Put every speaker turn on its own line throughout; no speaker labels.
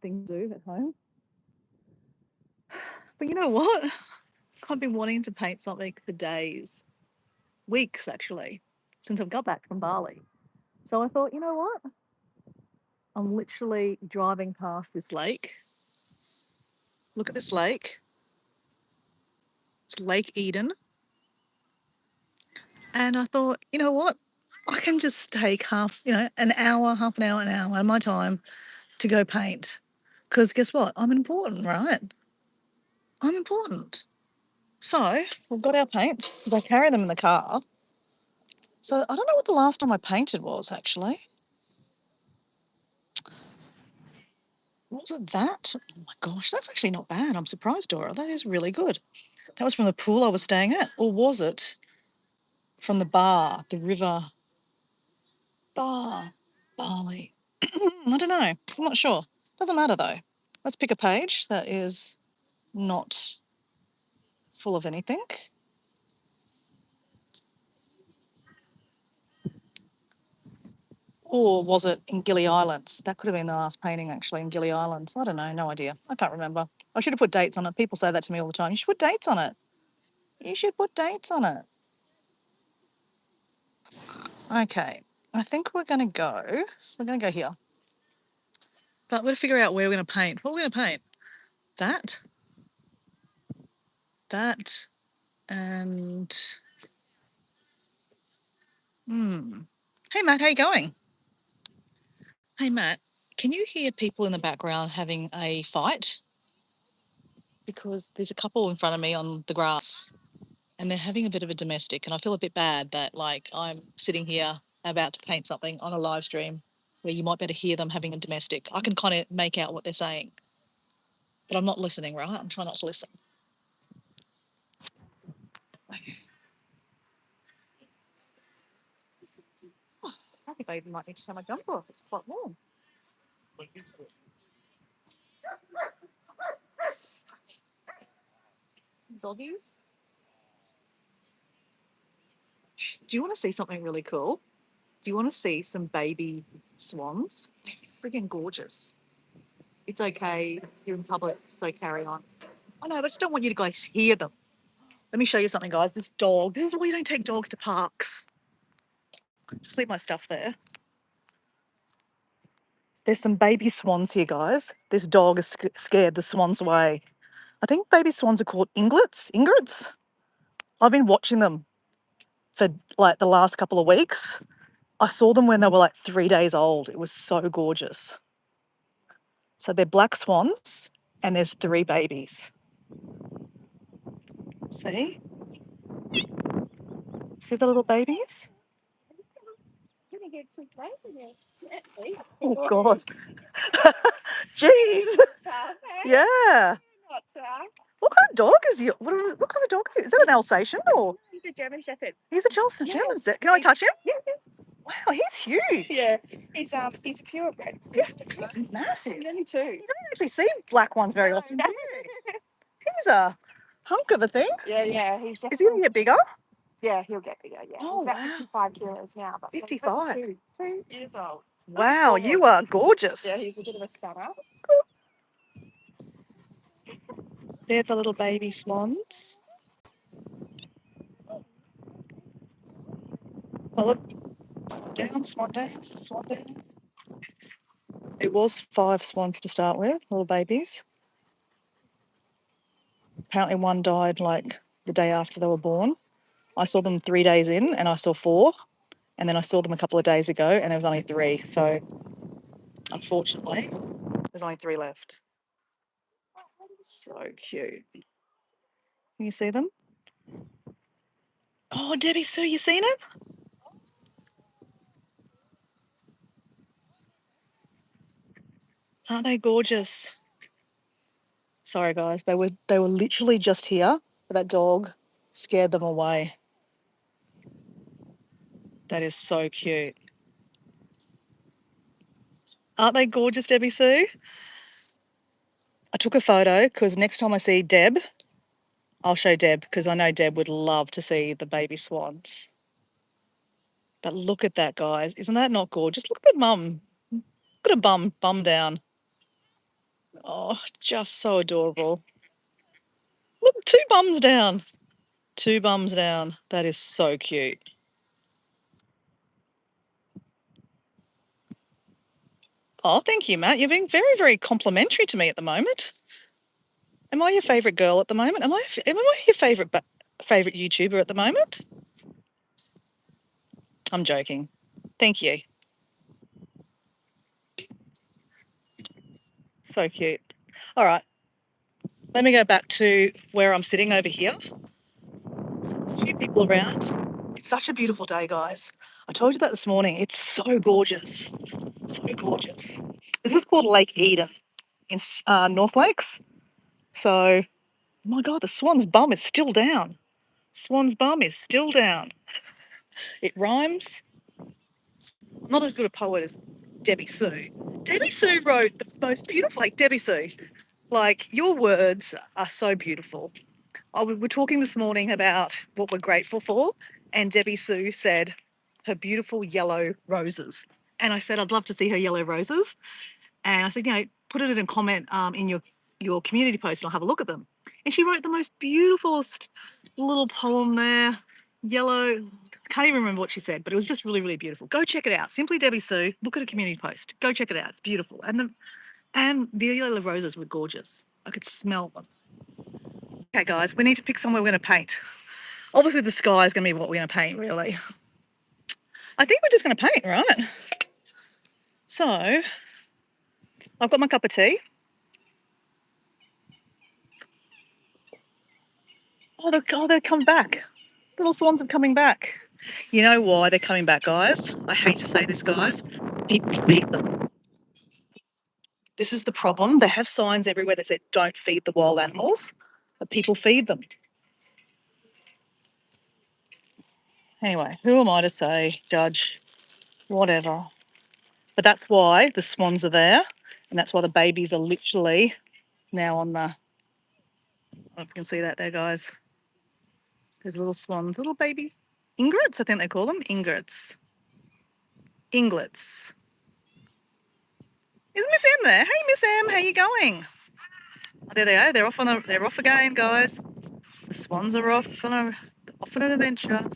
thing to do at home. But you know what? I've been wanting to paint something for days, weeks actually, since I've got back from Bali. So I thought, you know what? I'm literally driving past this lake. Look at this lake. It's Lake Eden. And I thought, you know what? I can just take an hour, half an hour of my time to go paint. Because guess what? I'm important, right? I'm important. So we've got our paints because I carry them in the car. So I don't know what the last time I painted was actually. Was it that? Oh my gosh, that's actually not bad. I'm surprised, Dora. That is really good. That was from the pool I was staying at. Or was it from the bar, the river bar, Bali? I don't know. I'm not sure. Doesn't matter though. Let's pick a page that is not full of anything. Or was it in Gili Islands? That could have been the last painting actually in Gili Islands. I don't know, no idea. I can't remember. I should have put dates on it. People say that to me all the time. You should put dates on it. You should put dates on it. Okay, I think we're going to go. We're going to go here. But we're going to figure out where we're going to paint. What are we going to paint? That, that, and Hey Matt, how you going? Hey Matt, can you hear people in the background having a fight? Because there's a couple in front of me on the grass and they're having a bit of a domestic, and I feel a bit bad that like I'm sitting here about to paint something on a live stream where you might better hear them having a domestic. I can kind of make out what they're saying, but I'm not listening, right? I'm trying not to listen. Oh, I think I might need to turn my jumper off. It's quite warm. Some doggies. Do you want to see something really cool? Do you want to see some baby swans? They're friggin' gorgeous. It's okay. You're in public, so carry on. I know, but I just don't want you to guys hear them. Let me show you something, guys. This dog. This is why you don't take dogs to parks. Just leave my stuff there. There's some baby swans here, guys. This dog is scared the swans away. I think baby swans are called inglets. Ingrets. I've been watching them for like the last couple of weeks. I saw them when they were like 3 days old. It was so gorgeous. So they're black swans and there's 3 babies. See? See the little babies? Gonna get too close again. Oh God. Jeez. Tough, eh? Yeah. Not tough. What kind of dog is you? What kind of dog is that? An Alsatian or? He's a German Shepherd. He's a German Shepherd. Can I touch him? Yeah. Wow, he's huge. Yeah. He's a purebred. He's massive. Only 2. You don't actually see black ones very often, do you? He's a hunk of a thing. Yeah. Is he going to get bigger? Yeah, he'll get bigger. Yeah, he's about 55 kilos now. But 55. 2 years old. Wow, you are gorgeous. Yeah, he's a bit of a stunner. They're the little baby swans. Oh, look, down, swan down, swan down. It was 5 swans to start with, little babies. Apparently one died like the day after they were born. I saw them 3 days in and I saw 4. And then I saw them a couple of days ago and there was only 3. So unfortunately, there's only 3 left. So cute. Can you see them? Oh, Debbie Sue, you seen it? Aren't they gorgeous? Sorry guys, they were literally just here, but that dog scared them away. That is so cute. Aren't they gorgeous, Debbie Sue? I took a photo because next time I see Deb, I'll show Deb because I know Deb would love to see the baby swans. But look at that, guys. Isn't that not gorgeous? Look at the mum. Look at her bum down. Oh, just so adorable. Look, two bums down. Two bums down. That is so cute. Oh, thank you, Matt. You're being very, very complimentary to me at the moment. Am I your favourite girl at the moment? Am I your favourite YouTuber at the moment? I'm joking. Thank you. So cute. All right. Let me go back to where I'm sitting over here. There's a few people around. It's such a beautiful day, guys. I told you that this morning. It's so gorgeous. So gorgeous. This is called Lake Eden in North Lakes. So, my God, the swan's bum is still down. Swan's bum is still down. It rhymes. I'm not as good a poet as Debbie Sue. Debbie Sue wrote the most beautiful, like Debbie Sue. Like, your words are so beautiful. We were talking this morning about what we're grateful for, and Debbie Sue said her beautiful yellow roses. And I said, I'd love to see her yellow roses. And I said, put it in a comment in your community post and I'll have a look at them. And she wrote the most beautifulest little poem there. Yellow, I can't even remember what she said, but it was just really, really beautiful. Go check it out. Simply Debbie Sue. Look at a community post. Go check it out. It's beautiful. And the yellow roses were gorgeous. I could smell them. Okay, guys, we need to pick somewhere we're going to paint. Obviously, the sky is going to be what we're going to paint, really. I think we're just going to paint, right? So, I've got my cup of tea. They're coming back. Little swans are coming back. You know why they're coming back, guys? I hate to say this, guys. People feed them. This is the problem. They have signs everywhere that say don't feed the wild animals, but people feed them. Anyway, who am I to say, judge, whatever? But that's why the swans are there, and that's why the babies are literally now on the. I don't know if you can see that there, guys. There's little swans, little baby ingrats, I think they call them. Ingrats. Inglets. Is Miss M there? Hey, Miss M, how you going? Oh, there they are. They're off again, guys. The swans are off on an adventure.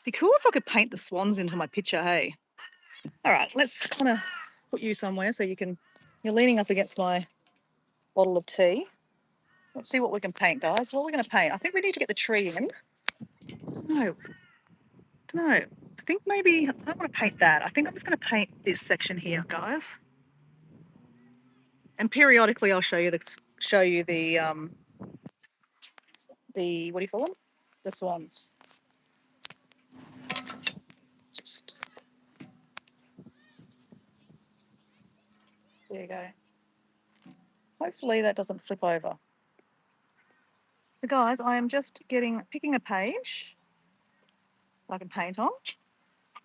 Be cool if I could paint the swans into my picture, hey? All right, let's kind of put you somewhere so you're leaning up against my bottle of tea. Let's see what we can paint, guys. What are we going to paint? I think we need to get the tree in. No, no. I think maybe I don't want to paint that. I think I'm just going to paint this section here, guys. And periodically, I'll show you the what do you call them? The swans. Just there you go. Hopefully that doesn't flip over. So guys, I am just picking a page I can paint on,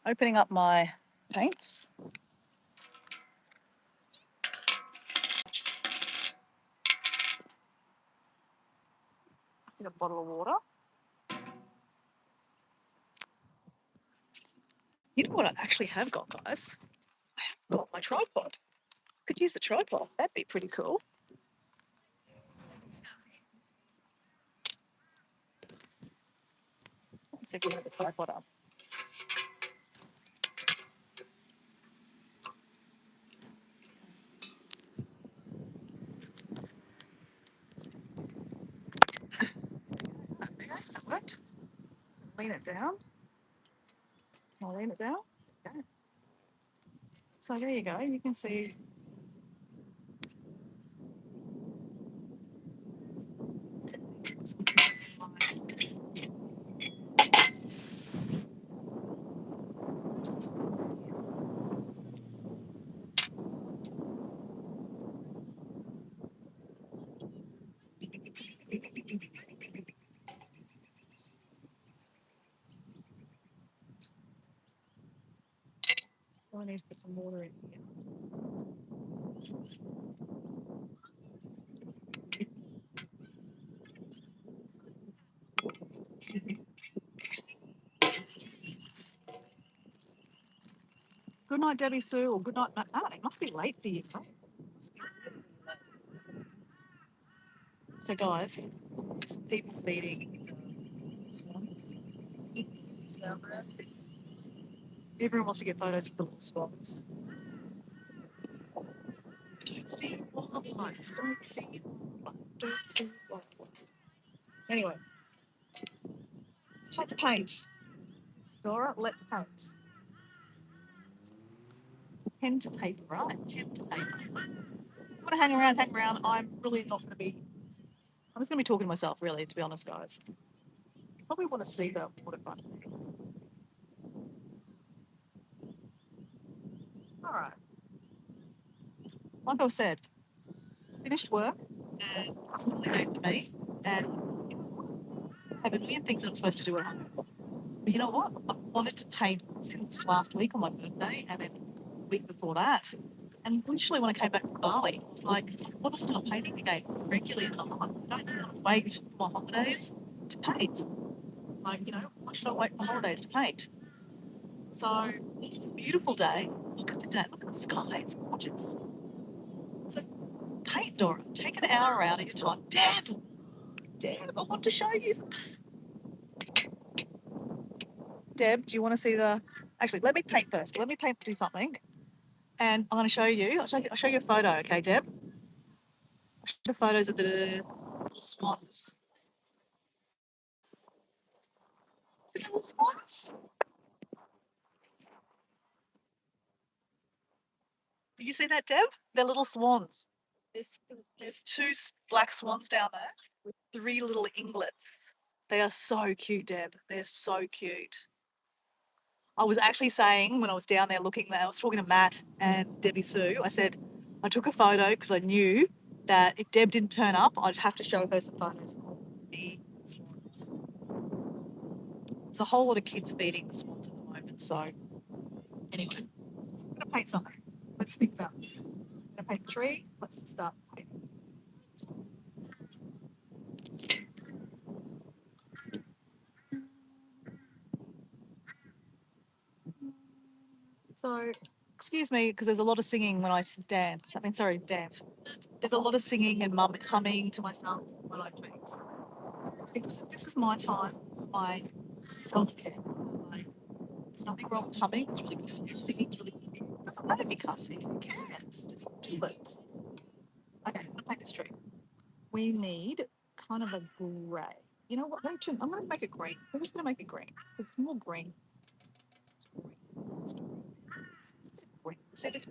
opening up my paints. Get a bottle of water. You know what I actually have got, guys? I have got my tripod. Could use the tripod. That'd be pretty cool. Let's see if we can have the tripod up. Okay, that worked. Lean it down. I'll lean it down. Okay. So there you go. You can see. I need to put some water in here. Good night, Debbie Sue, or good night, Matt. It must be late for you, right? So, guys, some people feeding swans. Everyone wants to get photos of the little swans. Don't feed wildlife. Don't feed wildlife. Don't feed wildlife. Anyway, let's paint. Dora, let's paint. Pen to paper, right? Pen to paper. I'm going to hang around, hang around. I'm really not going to be... I'm just going to be talking to myself, really, to be honest, guys. Probably want to see the waterfront. All right. Like I said, finished work, and it's an early day for me, and I have a million things that I'm supposed to do at home. But you know what? I've wanted to paint since last week on my birthday, and then the week before that. And literally when I came back from Bali, I was like, I want to start painting again regularly. And I'm like, I don't want to wait for my holidays to paint. Like, you know, why should I wait for holidays to paint? So it's a beautiful day. Look at the day. Look at the sky. It's gorgeous. So paint, Dora. Take an hour out of your time. Deb, I want to show you. Deb, do you want to see the... Actually, let me paint first. Let me paint, do something. And I'm going to show you. I'll show you a photo, okay, Deb? I'll show you photos of the little swans. See the little swans? Did you see that, Deb? They're little swans. There's two black swans down there with three little inglets. They are so cute, Deb. They're so cute. I was actually saying when I was down there looking, I was talking to Matt and Debbie Sue. I said I took a photo because I knew that if Deb didn't turn up, I'd have to show her some photos of the swans. There's a whole lot of kids feeding the swans at the moment. So anyway, I'm going to paint something. Let's think about this. I'm going to paint a tree. Let's start painting. So, excuse me, because there's a lot of singing when I dance. Dance. There's a lot of singing and humming to myself when I paint. Because this is my time for my self-care. Like, there's nothing wrong with humming. It's really good for you. Singing's really good for you. It doesn't matter if you can't sing. Who cares? Just do it. Okay, I'm going to paint this tree. We need kind of a grey. You know what? I'm going to make it green. We're just going to make it green. It's more green. It's green. It's green. See this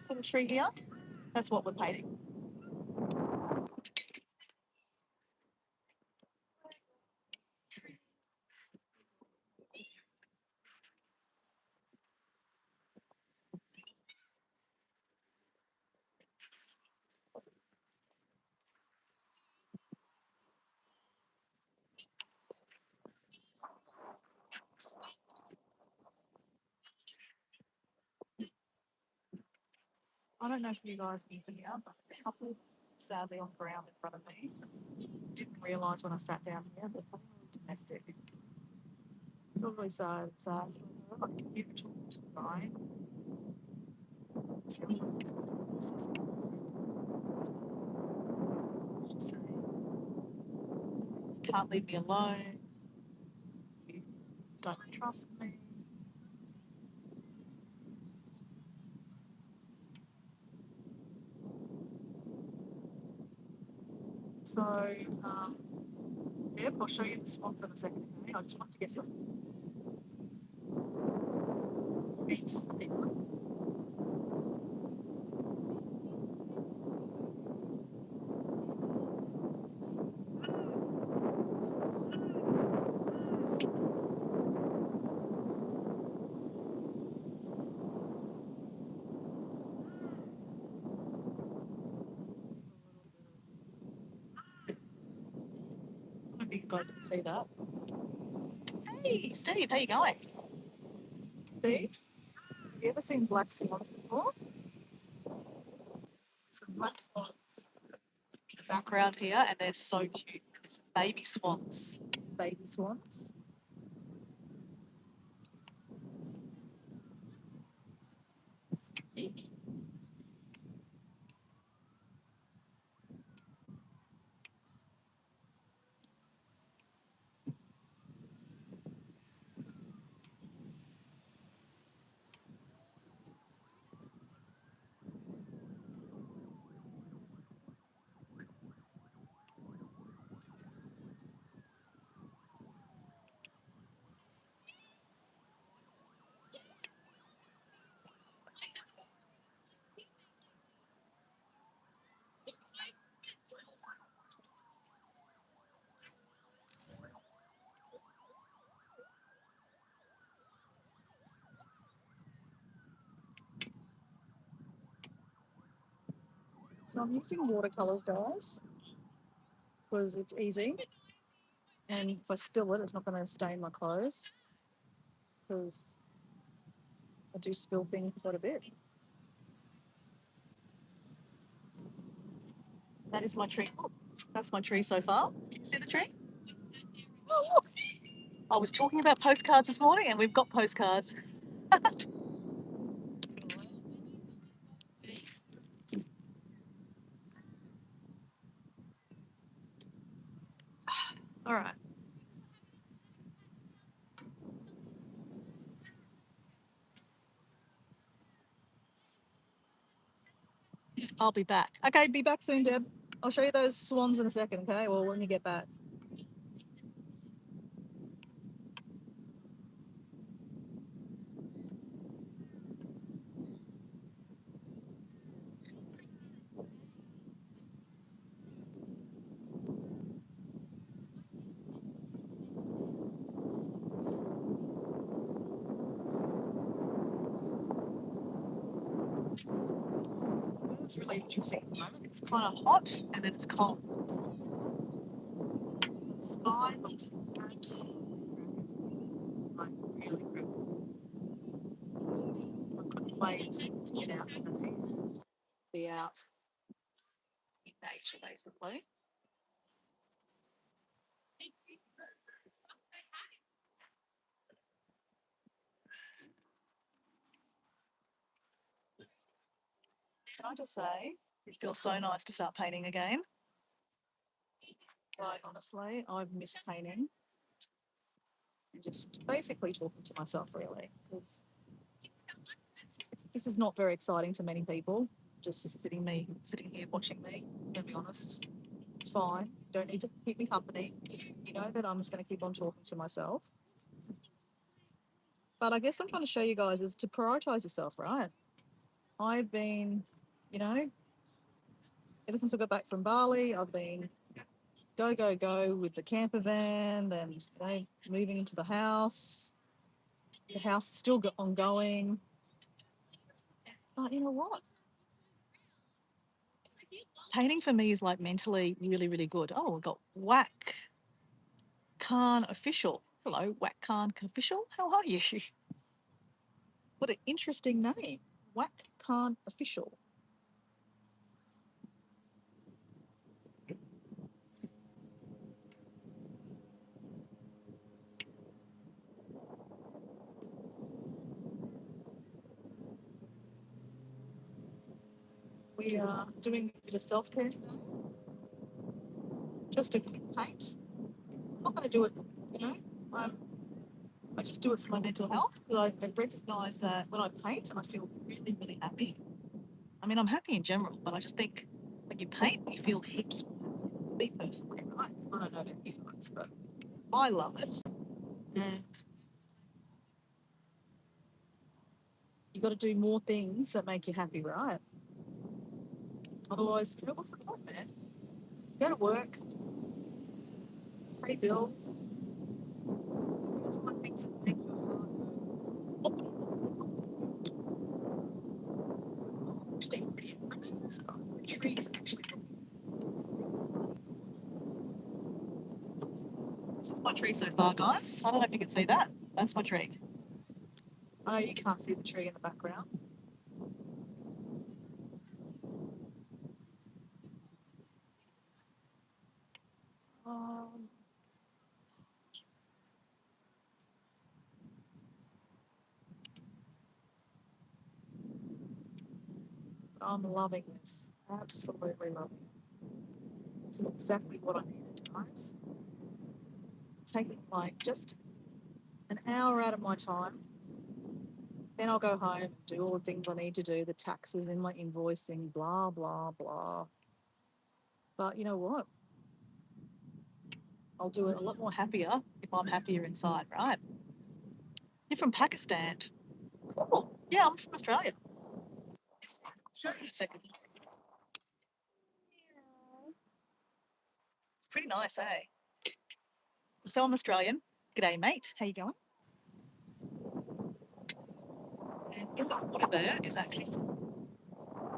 little tree here? That's what we're painting. I don't know if you guys can hear, but there's a couple sadly on the ground in front of me. Didn't realise when I sat down here that they're domestic. Really sad. I can hear it talking to the guy. Just saying, you can't leave me alone. You don't trust me. So, yep, I'll show you the swans in a second. Okay? I just want to get some feet. I don't think you guys can see that. Hey, Steve, how you going? Steve, have you ever seen black swans before? Some black swans in the background here, and they're so cute. It's baby swans. Baby swans. So I'm using watercolours, guys, because it's easy. And if I spill it, it's not going to stain my clothes, because I do spill things quite a bit. That is my tree. Look, that's my tree so far. Can you see the tree? Oh, look. I was talking about postcards this morning, and we've got postcards. All right. I'll be back. Okay, be back soon, Deb. I'll show you those swans in a second, okay? Well, when you get back. It's really interesting at the moment. It's kind of hot and then it's cold. The sky looks absolutely like really great. I couldn't wait to get out today. Be out in nature, basically. Can I just say, it feels so nice to start painting again. Like, honestly, I've missed painting and just basically talking to myself, really, because this is not very exciting to many people. Just sitting here watching me. To be honest, it's fine. You don't need to keep me company. You know that I'm just going to keep on talking to myself. But I guess I'm trying to show you guys is to prioritize yourself, right? I've been, you know, ever since I got back from Bali, I've been go, go, go with the camper van, then moving into the house. The house is still ongoing. But you know what? Painting for me is like mentally really, really good. Oh, we've got Whack Khan Official. Hello, Whack Khan Official. How are you? What an interesting name. Whack Khan Official. We are doing a bit of self-care today. Just a quick paint. I'm not going to do it, you know, I just do it for my mental health. Because I recognise that when I paint, I feel really, really happy. I mean, I'm happy in general, but I just think when you paint, you feel heaps. Me personally, right? I don't know about you guys, but I love it. And you got to do more things that make you happy, right? Otherwise, you know, what's the point, man? Go to work, pay bills, find things that make your heart go. Actually, pretty Christmas. The trees actually. This is my tree so far, guys. I don't know if you can see that. That's my tree. I know you can't see the tree in the background. Um, I'm loving this. Absolutely loving it. This is exactly what I needed, guys. Taking like just an hour out of my time. Then I'll go home and do all the things I need to do, the taxes in my invoicing, blah, blah, blah. But you know what? I'll do it a lot more happier if I'm happier inside, right? You're from Pakistan. Cool. Yeah, I'm from Australia. I'll show you in a second. It's pretty nice, eh? So I'm Australian. G'day, mate. How you going? And in the water there is actually some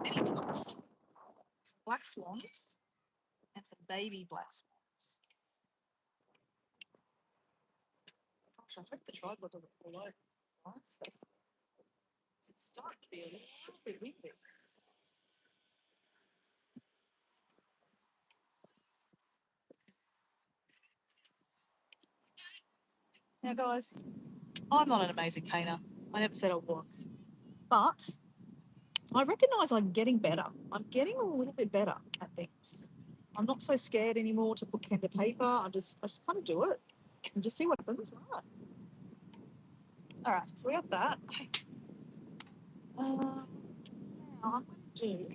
mini ducks. black swans and some baby black swans. Gosh, I hope the tripod doesn't fall over. Nice. It's starting to be a little bit windy. Now, guys, I'm not an amazing painter. I never said I was. But I recognise I'm getting better. I'm getting a little bit better at things. I'm not so scared anymore to put pen to paper. I just kind of do it and just see what happens. Right. All right. So we got that. Now I'm going to do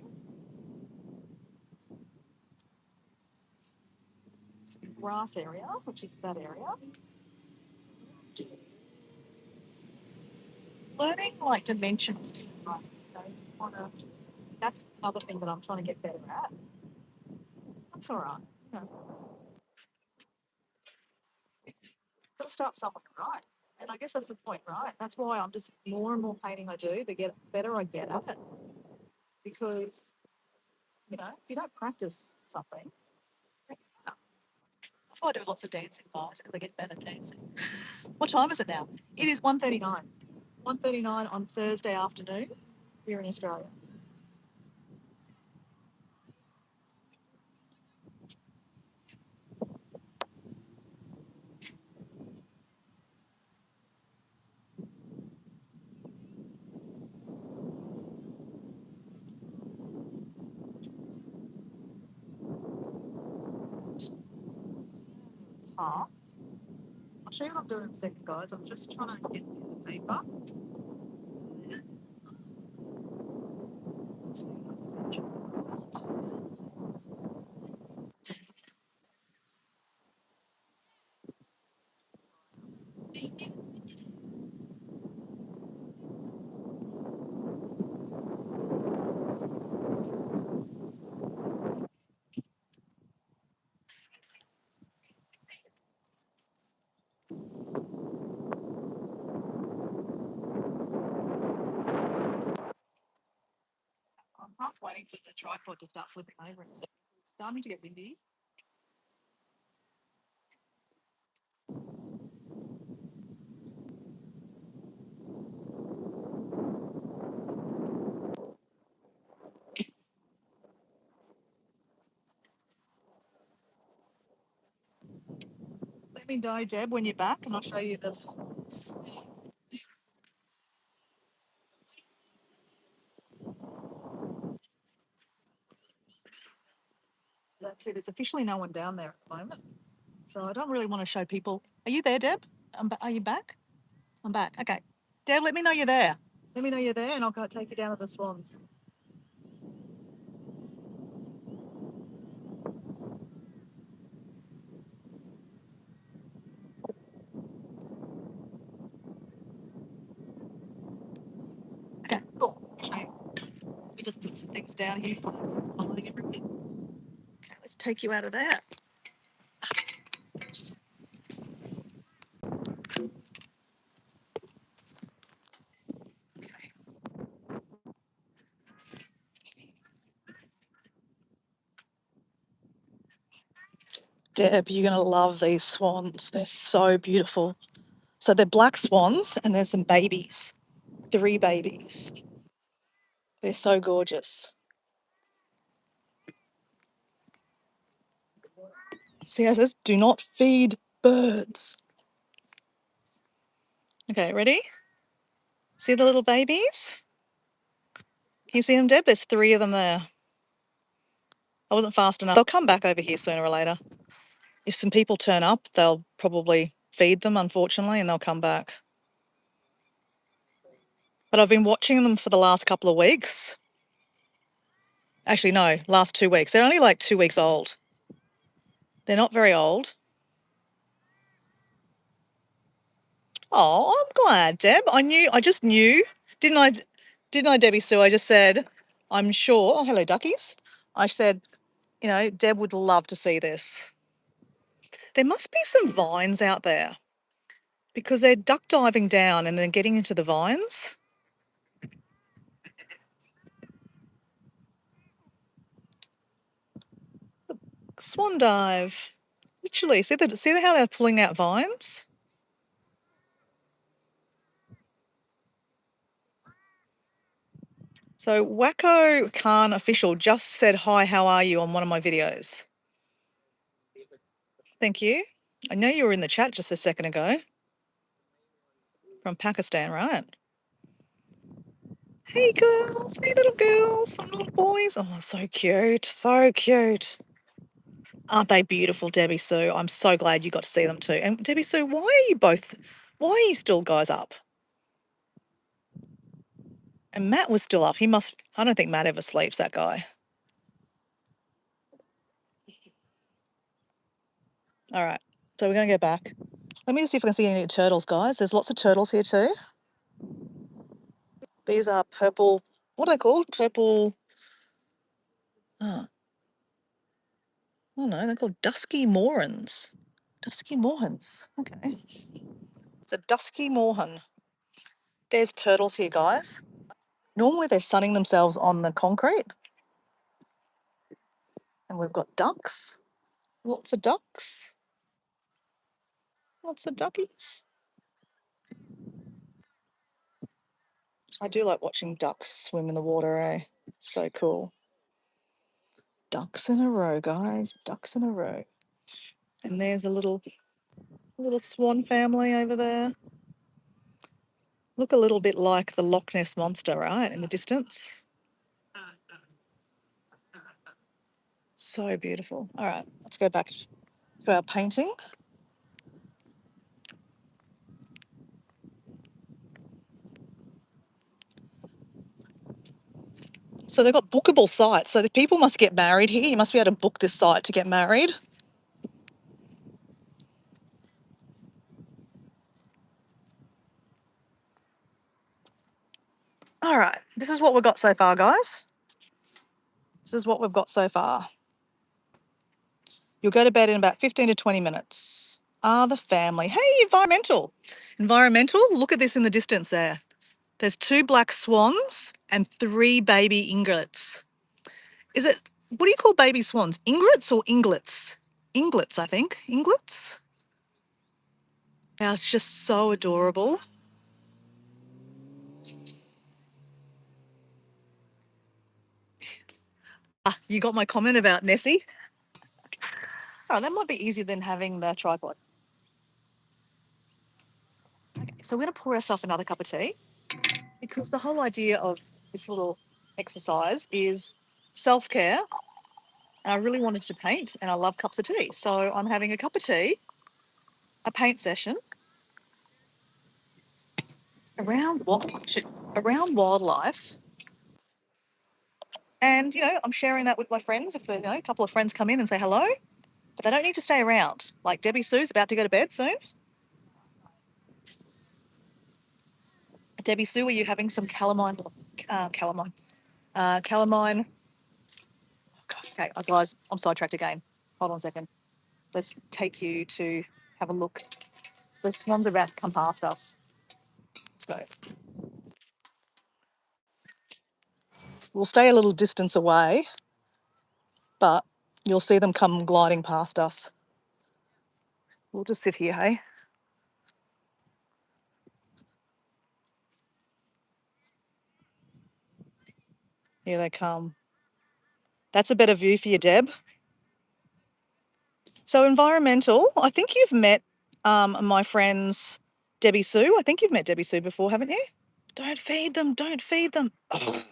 some grass area, which is that area. Learning like dimensions. Right. That's another thing that I'm trying to get better at. That's all right. You know, got to start somewhere, right? And I guess that's the point, right? That's why I'm just more and more painting I do, the get better I get at it. Because, you know, if you don't practice something, that's why I do lots of dancing, guys, because I get better dancing. What time is it now? It is 1:39. 1:39 on Thursday afternoon here in Australia. I'll show you what I'm doing in a second, guys. I'm just trying to get the paper. I'm half waiting for the tripod to start flipping over. It's starting to get windy. Let me know, Deb, when you're back, and I'll show you the. Actually, there's officially no one down there at the moment, so I don't really want to show people. Are you there, Deb? Are you back? I'm back. Okay, Deb, let me know you're there. Let me know you're there, and I'll go take you down to the swans. Okay, cool. Okay. Let me just put some things down here so I'm following everything. Okay, let's take you out of that. Deb, you're going to love these swans. They're so beautiful. So they're black swans and there's some babies, 3 babies. They're so gorgeous. See how it says, do not feed birds. Okay, ready? See the little babies? Can you see them, Deb? There's 3 of them there. I wasn't fast enough. They'll come back over here sooner or later. If some people turn up, they'll probably feed them, unfortunately, and they'll come back. But I've been watching them for the last couple of weeks. Actually, no, last 2 weeks. They're only like 2 weeks old. They're not very old. Oh, I'm glad, Deb. I just knew. Didn't I, Debbie Sue? I just said, I'm sure. Oh, hello, duckies. I said, you know, Deb would love to see this. There must be some vines out there because they're duck diving down and then getting into the vines. Swan dive. Literally, see how they're pulling out vines? So Wacko Khan Official just said, hi, how are you, on one of my videos. Thank you. I know you were in the chat just a second ago. From Pakistan, right? Hey girls, hey little girls, and little boys. Oh, so cute, so cute. Aren't they beautiful, Debbie Sue? I'm so glad you got to see them too. And Debbie Sue, why are you still guys up? And Matt was still up. I don't think Matt ever sleeps, that guy. All right, so we're going to go back. Let me see if I can see any turtles, guys. There's lots of turtles here too. These are purple, what are they called? Purple, oh, I don't know, they're called dusky moorhens. Dusky moorhens, okay. It's a dusky moorhen. There's turtles here, guys. Normally they're sunning themselves on the concrete. And we've got ducks. Lots of ducks. Lots of duckies. I do like watching ducks swim in the water, eh? So cool. Ducks in a row, guys. Ducks in a row. And there's a little swan family over there. Look a little bit like the Loch Ness Monster, right, in the distance. So beautiful. All right, let's go back to our painting. So they've got bookable sites. So the people must get married here. You must be able to book this site to get married. All right, this is what we've got so far, guys. This is what we've got so far. You'll go to bed in about 15 to 20 minutes. The family. Hey, environmental. Environmental, look at this in the distance there. There's 2 black swans and 3 baby inglets. What do you call baby swans? Ingrets or inglets? Inglets, I think. Inglets? Yeah, it's just so adorable. You got my comment about Nessie? Oh, that might be easier than having the tripod. Okay, so we're going to pour ourselves another cup of tea, because the whole idea of this little exercise is self-care. And I really wanted to paint, and I love cups of tea. So I'm having a cup of tea, a paint session around wildlife. And, I'm sharing that with my friends. If a couple of friends come in and say hello, but they don't need to stay around. Like Debbie Sue's about to go to bed soon. Debbie Sue, are you having some calamine? Calamine. Calamine. Oh, God. Okay, guys, I'm sidetracked again. Hold on a second. Let's take you to have a look. The swans are about to come past us. Let's go. We'll stay a little distance away, but you'll see them come gliding past us. We'll just sit here, hey? Here they come. That's a better view for you, Deb. So environmental, I think you've met my friends Debbie Sue. I think you've met Debbie Sue before, haven't you? Don't feed them, don't feed them. Ugh.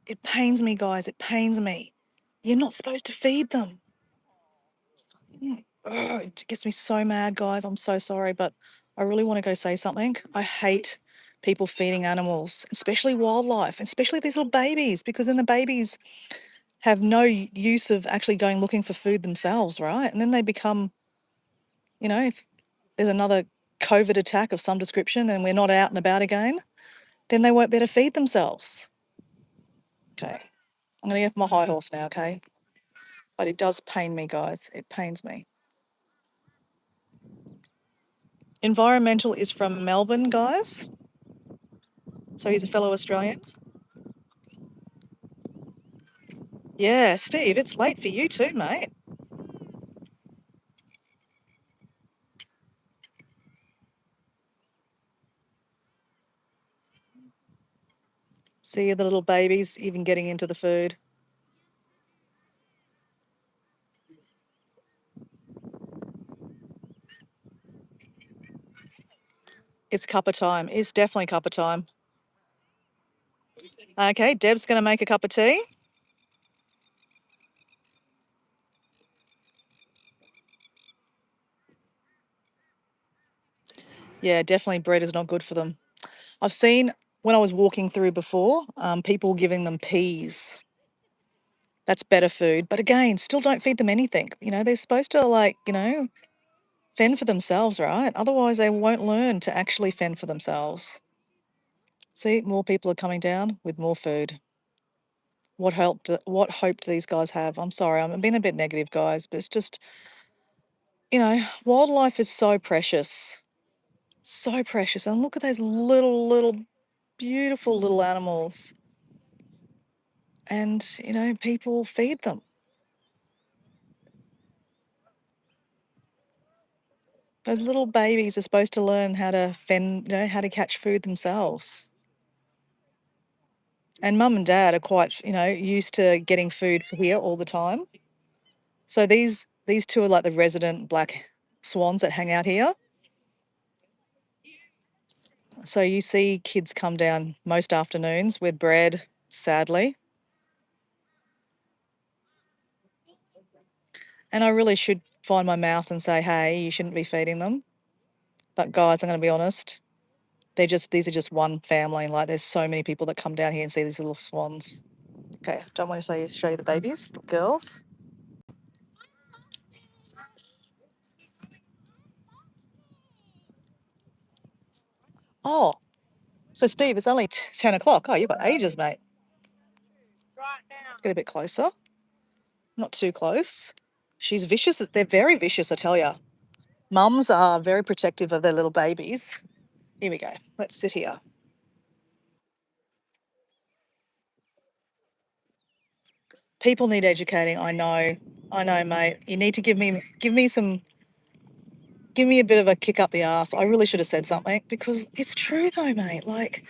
It pains me, guys, it pains me. You're not supposed to feed them. Ugh, it gets me so mad, guys. I'm so sorry, but I really want to go say something. I hate people feeding animals, especially wildlife, especially these little babies, because then the babies have no use of actually going looking for food themselves, right? And then they become, if there's another COVID attack of some description and we're not out and about again, then they won't be able to feed themselves. Okay, I'm going to get off my high horse now, okay? But it does pain me, guys. It pains me. Environmental is from Melbourne, guys. So he's a fellow Australian. Yeah, Steve, it's late for you too, mate. See the little babies even getting into the food. It's cuppa time. It's definitely cuppa time. Okay, Deb's going to make a cup of tea. Yeah, definitely bread is not good for them. I've seen when I was walking through before, people giving them peas. That's better food. But again, still don't feed them anything. You know, they're supposed to fend for themselves, right? Otherwise they won't learn to actually fend for themselves. See, more people are coming down with more food. What hope do these guys have? I'm sorry, I'm being a bit negative, guys, but it's just, wildlife is so precious. So precious. And look at those little, beautiful little animals. And, people feed them. Those little babies are supposed to learn how to how to catch food themselves. And mum and dad are quite, used to getting food here all the time. So these two are like the resident black swans that hang out here. So you see kids come down most afternoons with bread, sadly. And I really should find my mouth and say, hey, you shouldn't be feeding them. But guys, I'm going to be honest, these are just one family. Like there's so many people that come down here and see these little swans. Okay, don't want to show you the babies, girls. Oh, so Steve, it's only 10 o'clock. Oh, you've got ages, mate. Let's get a bit closer. Not too close. She's vicious. They're very vicious, I tell you. Mums are very protective of their little babies. Here we go. Let's sit here. People need educating. I know, mate. You need to give me a bit of a kick up the arse. I really should have said something because it's true though, mate. Like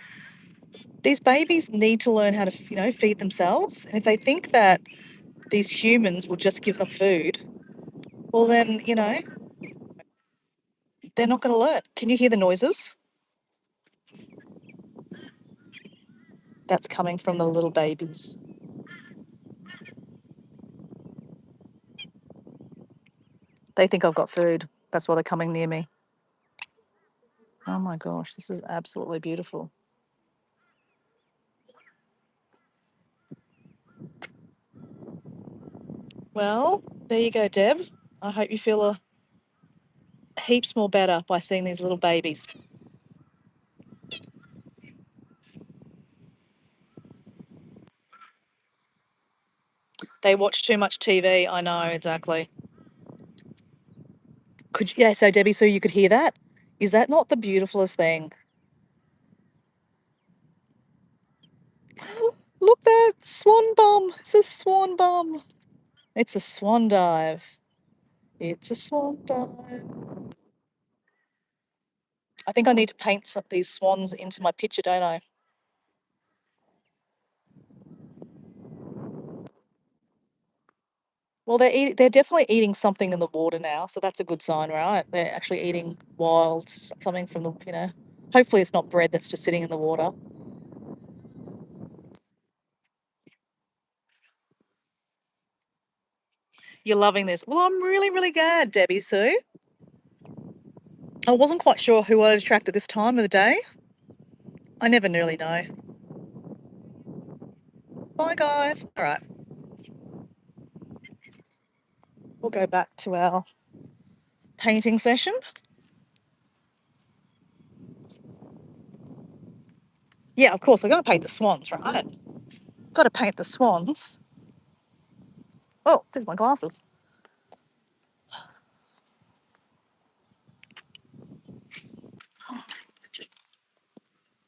these babies need to learn how to, feed themselves. And if they think that these humans will just give them food, well then, they're not going to learn. Can you hear the noises? That's coming from the little babies. They think I've got food. That's why they're coming near me. Oh my gosh, this is absolutely beautiful. Well, there you go, Deb. I hope you feel heaps more better by seeing these little babies. They watch too much TV. I know, exactly. So Debbie, so you could hear that? Is that not the beautifulest thing? Look, that swan bum. It's a swan bum. It's a swan dive. It's a swan dive. I think I need to paint some of these swans into my picture, don't I? Well, they're definitely eating something in the water now, so that's a good sign, right? They're actually eating something from the. Hopefully it's not bread that's just sitting in the water. You're loving this. Well, I'm really, really glad, Debbie Sue. I wasn't quite sure who I'd attract at this time of the day. I never really know. Bye, guys. All right. We'll go back to our painting session. Yeah, of course, I've got to paint the swans, right? Got to paint the swans. Oh, there's my glasses.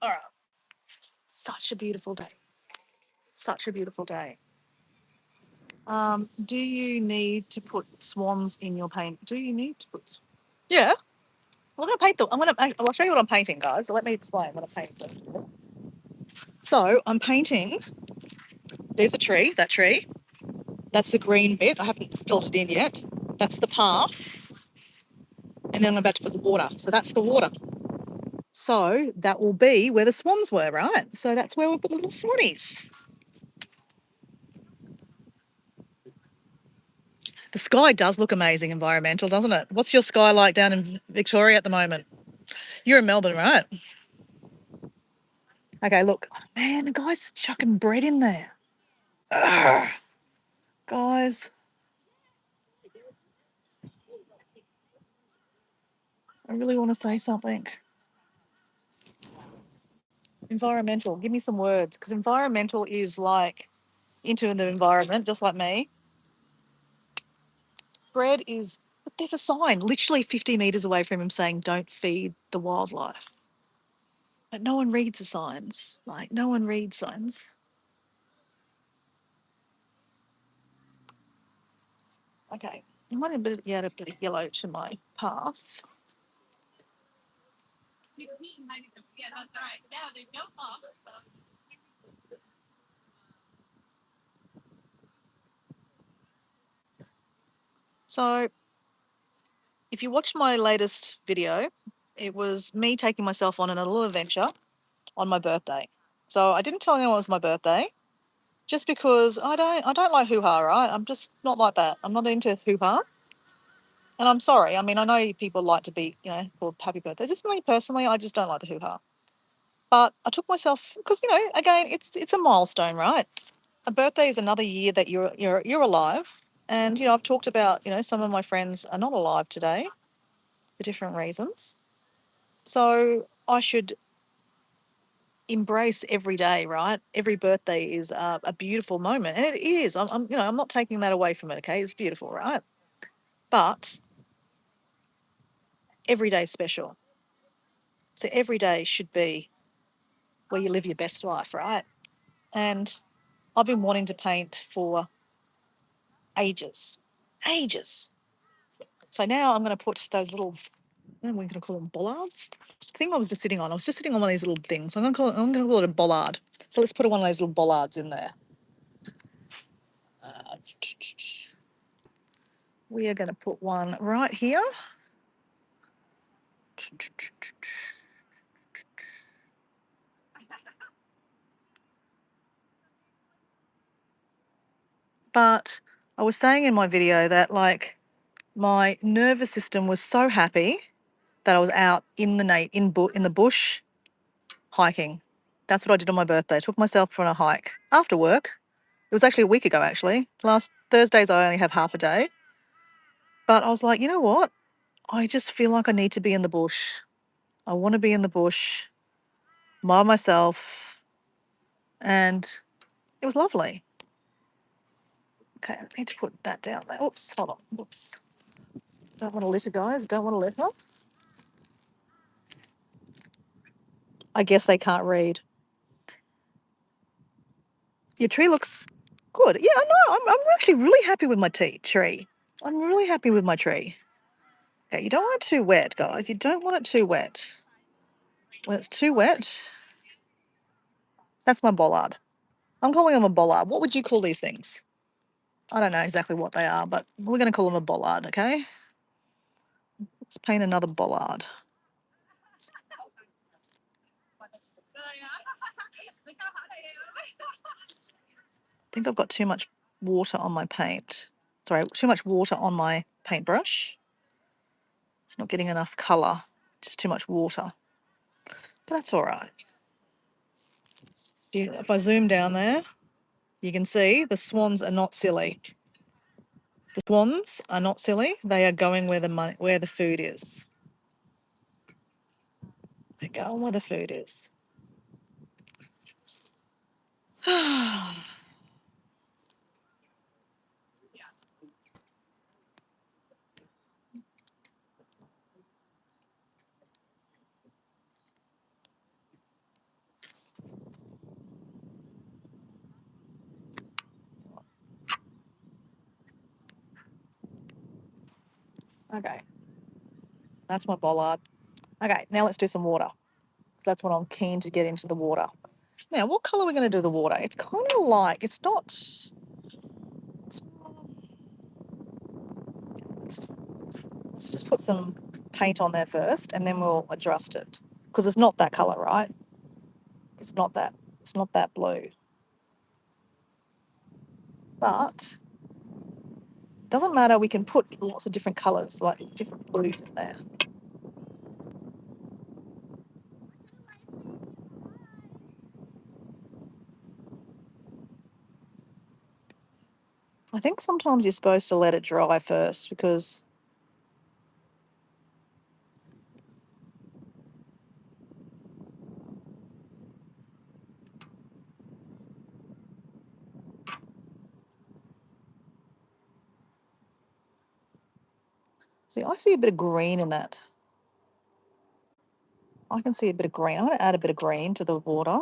All right. Such a beautiful day. Such a beautiful day. Do you need to put swans in your paint? Do you need to put? Yeah. I'm going to paint them. I'll show you what I'm painting, guys. So let me explain what I'm painting. So I'm painting. There's a tree, that tree. That's the green bit. I haven't filled it in yet. That's the path. And then I'm about to put the water. So that's the water. So that will be where the swans were, right? So that's where we'll put the little swannies. The sky does look amazing environmental, doesn't it? What's your sky like down in Victoria at the moment? You're in Melbourne, right? Okay, look. Man, the guy's chucking bread in there. Ugh. Guys, I really want to say something. Environmental. Give me some words, because environmental is like into the environment, just like me. Bread is, but there's a sign literally 50 metres away from him saying, don't feed the wildlife. But no one reads the signs. Like, no one reads signs. Okay, I might have add a bit of yellow to my path. So, if you watched my latest video, it was me taking myself on a little adventure on my birthday. So I didn't tell anyone it was my birthday, just because I don't like hoo ha, right? I'm just not like that. I'm not into hoo ha. And I'm sorry. I mean, I know people like to be, called happy birthday. Just me personally, I just don't like the hoo ha. But I took myself because, again, it's a milestone, right? A birthday is another year that you're alive. And I've talked about, some of my friends are not alive today for different reasons. So I should embrace every day, right? Every birthday is a beautiful moment, and it is. I'm not taking that away from it. Okay, it's beautiful, right? But every day is special. So every day should be where you live your best life, right? And I've been wanting to paint for ages, ages. So now I'm going to put those little, what are we going to call them, bollards? The thing I was just sitting on. I was just sitting on one of these little things. I'm going to call it a bollard. So let's put one of those little bollards in there. We are going to put one right here. But I was saying in my video that my nervous system was so happy that I was out in the bush hiking. That's what I did on my birthday. I took myself for a hike after work. It was actually a week ago, actually. Last Thursdays I only have half a day. But I was like, you know what? I just feel like I need to be in the bush. I want to be in the bush by myself. And it was lovely. Okay, I need to put that down there. Oops, hold on. Whoops. Don't want to litter, guys. Don't want to litter. I guess they can't read. Your tree looks good. Yeah, no, I'm actually really happy with my tree. I'm really happy with my tree. Okay, you don't want it too wet, guys. You don't want it too wet. When it's too wet, that's my bollard. I'm calling them a bollard. What would you call these things? I don't know exactly what they are, but we're going to call them a bollard, okay? Let's paint another bollard. I think I've got too much water on my paint. Sorry, too much water on my paintbrush. It's not getting enough colour, just too much water. But that's all right. If I zoom down there, you can see the swans are not silly. The swans are not silly. They are going where the food is. They're going where the food is. Okay, that's my bollard. Okay, now let's do some water, because that's what I'm keen to get into the water. Now, what colour are we going to do the water? It's kind of like, it's not... Let's just put some paint on there first, and then we'll adjust it. Because it's not that colour, right? It's not that. It's not that blue. But doesn't matter. We can put lots of different colours, like different blues in there. I think sometimes you're supposed to let it dry first because... See, I see a bit of green in that. I can see a bit of green. I'm going to add a bit of green to the water.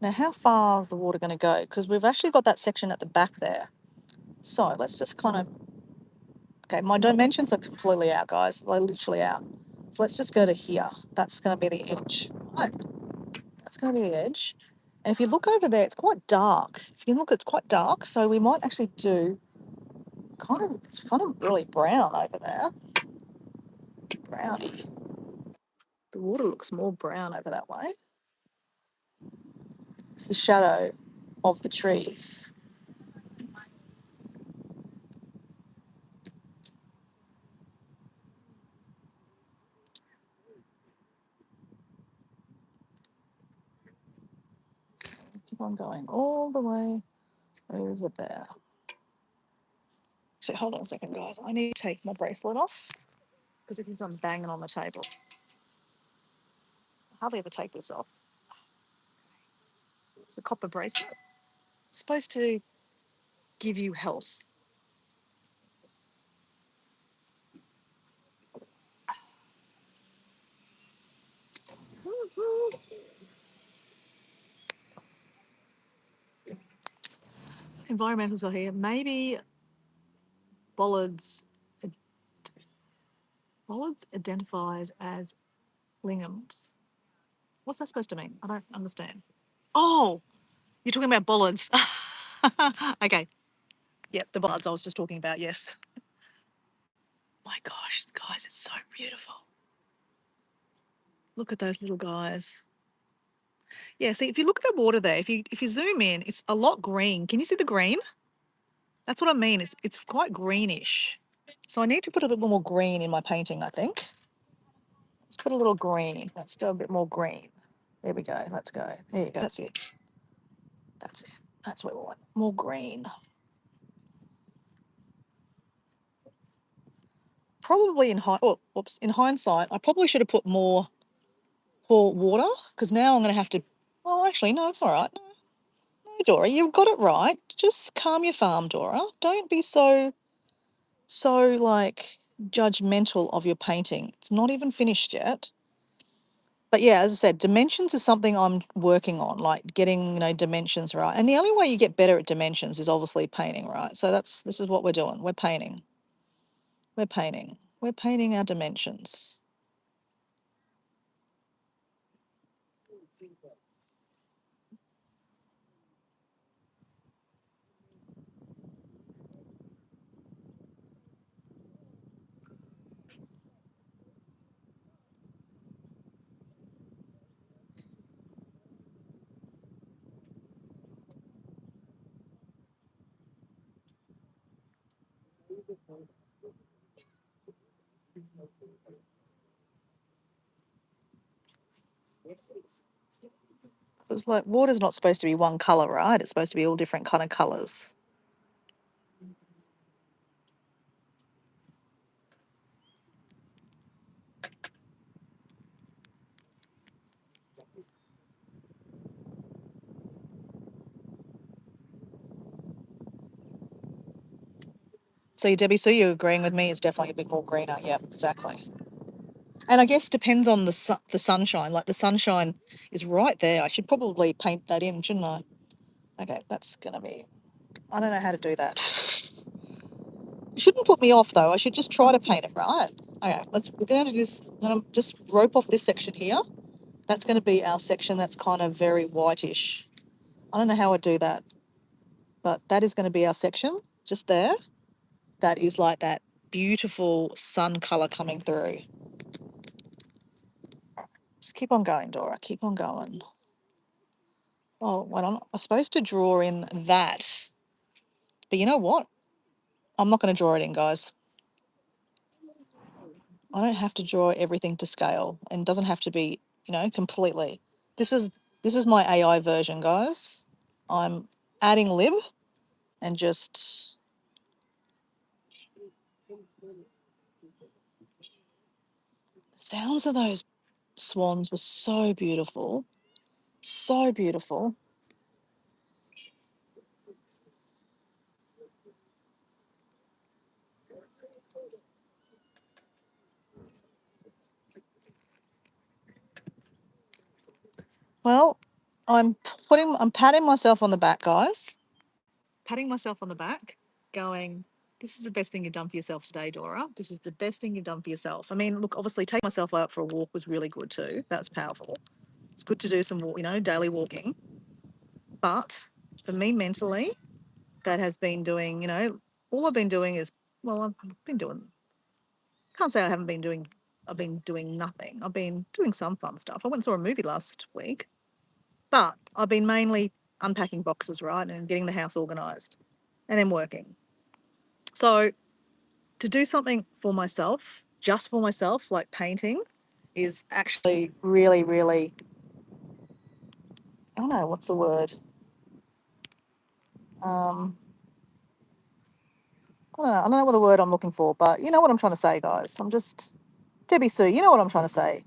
Now, how far is the water going to go? Because we've actually got that section at the back there. So let's just kind of... Okay, my dimensions are completely out, guys. They're literally out. So let's just go to here. That's going to be the edge. Right. That's going to be the edge. And if you look over there, it's quite dark. If you look, it's quite dark. So we might actually do it's kind of really brown over there. Browny. The water looks more brown over that way. It's the shadow of the trees. Keep on going all the way over there. Actually, hold on a second, guys. I need to take my bracelet off because it is on banging on the table. I hardly ever take this off. It's a copper bracelet. It's supposed to give you health. Environmentals got here. Maybe bollards identified as lingams. What's that supposed to mean? I don't understand. Oh, you're talking about bollards. Okay. Yep, the bollards I was just talking about, yes. My gosh, guys, it's so beautiful. Look at those little guys. Yeah, see, if you look at the water there, if you zoom in, it's a lot green. Can you see the green? That's what I mean. It's quite greenish. So I need to put a bit more green in my painting, I think. Let's put a little green. Let's go a bit more green. There we go. Let's go. There you go. That's it. That's it. That's what we want. More green. Probably in hindsight, I probably should have put more pour water because now I'm going to have to... Well, actually, no, it's all right. No, Dora, you've got it right. Just calm your farm, Dora. Don't be so like judgmental of your painting. It's not even finished yet. But yeah, as I said, dimensions is something I'm working on, like getting, dimensions right. And the only way you get better at dimensions is obviously painting, right? So this is what we're doing. We're painting. We're painting. We're painting our dimensions. It's like water's not supposed to be one colour, right? It's supposed to be all different kind of colours. So Debbie, so you're agreeing with me? It's definitely a bit more greener. Yep, exactly. And I guess depends on the sunshine. Like the sunshine is right there. I should probably paint that in, shouldn't I? Okay, that's going to be... I don't know how to do that. You shouldn't put me off, though. I should just try to paint it, right? Okay, we're going to do this. I'm going to just rope off this section here. That's going to be our section that's kind of very whitish. I don't know how I do that, but that is going to be our section just there. That is like that beautiful sun colour coming through. Just keep on going, Dora. Keep on going. Oh, well, I'm supposed to draw in that. But you know what? I'm not going to draw it in, guys. I don't have to draw everything to scale, and it doesn't have to be, completely. This is my AI version, guys. I'm adding lib and just... The sounds of those swans were so beautiful. So beautiful. Well, I'm patting myself on the back, guys. Patting myself on the back, going, this is the best thing you've done for yourself today, Dora. This is the best thing you've done for yourself. I mean, look, obviously taking myself out for a walk was really good too. That was powerful. It's good to do some, daily walking. But for me mentally, that has been doing, all I've been doing is, well, I've been doing, can't say I haven't been doing, I've been doing nothing. I've been doing some fun stuff. I went and saw a movie last week, but I've been mainly unpacking boxes, right, and getting the house organised and then working. So to do something for myself, just for myself, like painting, is actually really, really, I don't know, what's the word? Um, I don't know what the word I'm looking for, but you know what I'm trying to say, guys. I'm just, Debbie Sue, you know what I'm trying to say.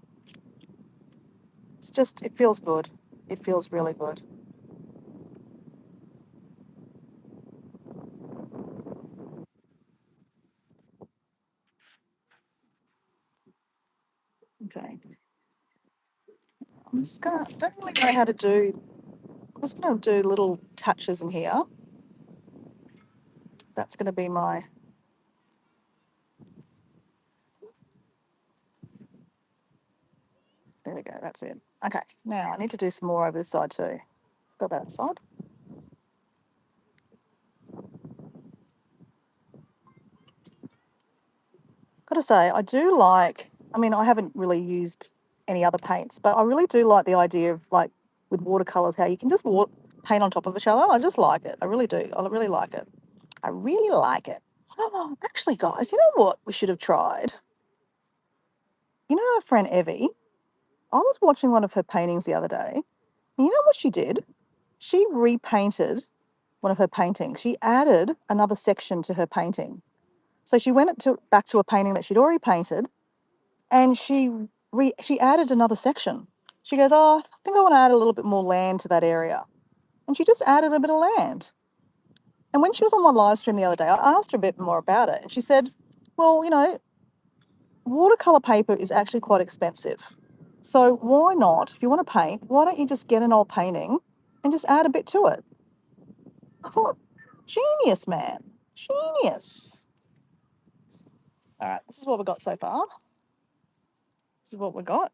It's just, it feels good. It feels really good. Okay. Don't really know how to do, I'm just going to do little touches in here. That's going to be my, there we go, that's it. Okay, now I need to do some more over this side too. Go about that side. Got to say, I do like, I mean, I haven't really used any other paints, but I really do like the idea of, like, with watercolours, how you can just paint on top of each other. I just like it. I really do. I really like it. I really like it. Oh, actually, guys, you know what we should have tried? You know our friend Evie? I was watching one of her paintings the other day, and you know what she did? She repainted one of her paintings. She added another section to her painting. So she went back to a painting that she'd already painted, and she added another section. She goes, oh, I think I want to add a little bit more land to that area. And she just added a bit of land. And when she was on my live stream the other day, I asked her a bit more about it. And she said, well, watercolour paper is actually quite expensive. So why not, if you want to paint, why don't you just get an old painting and just add a bit to it? I thought, genius, man. Genius. All right, this is what we've got so far. This is what we've got.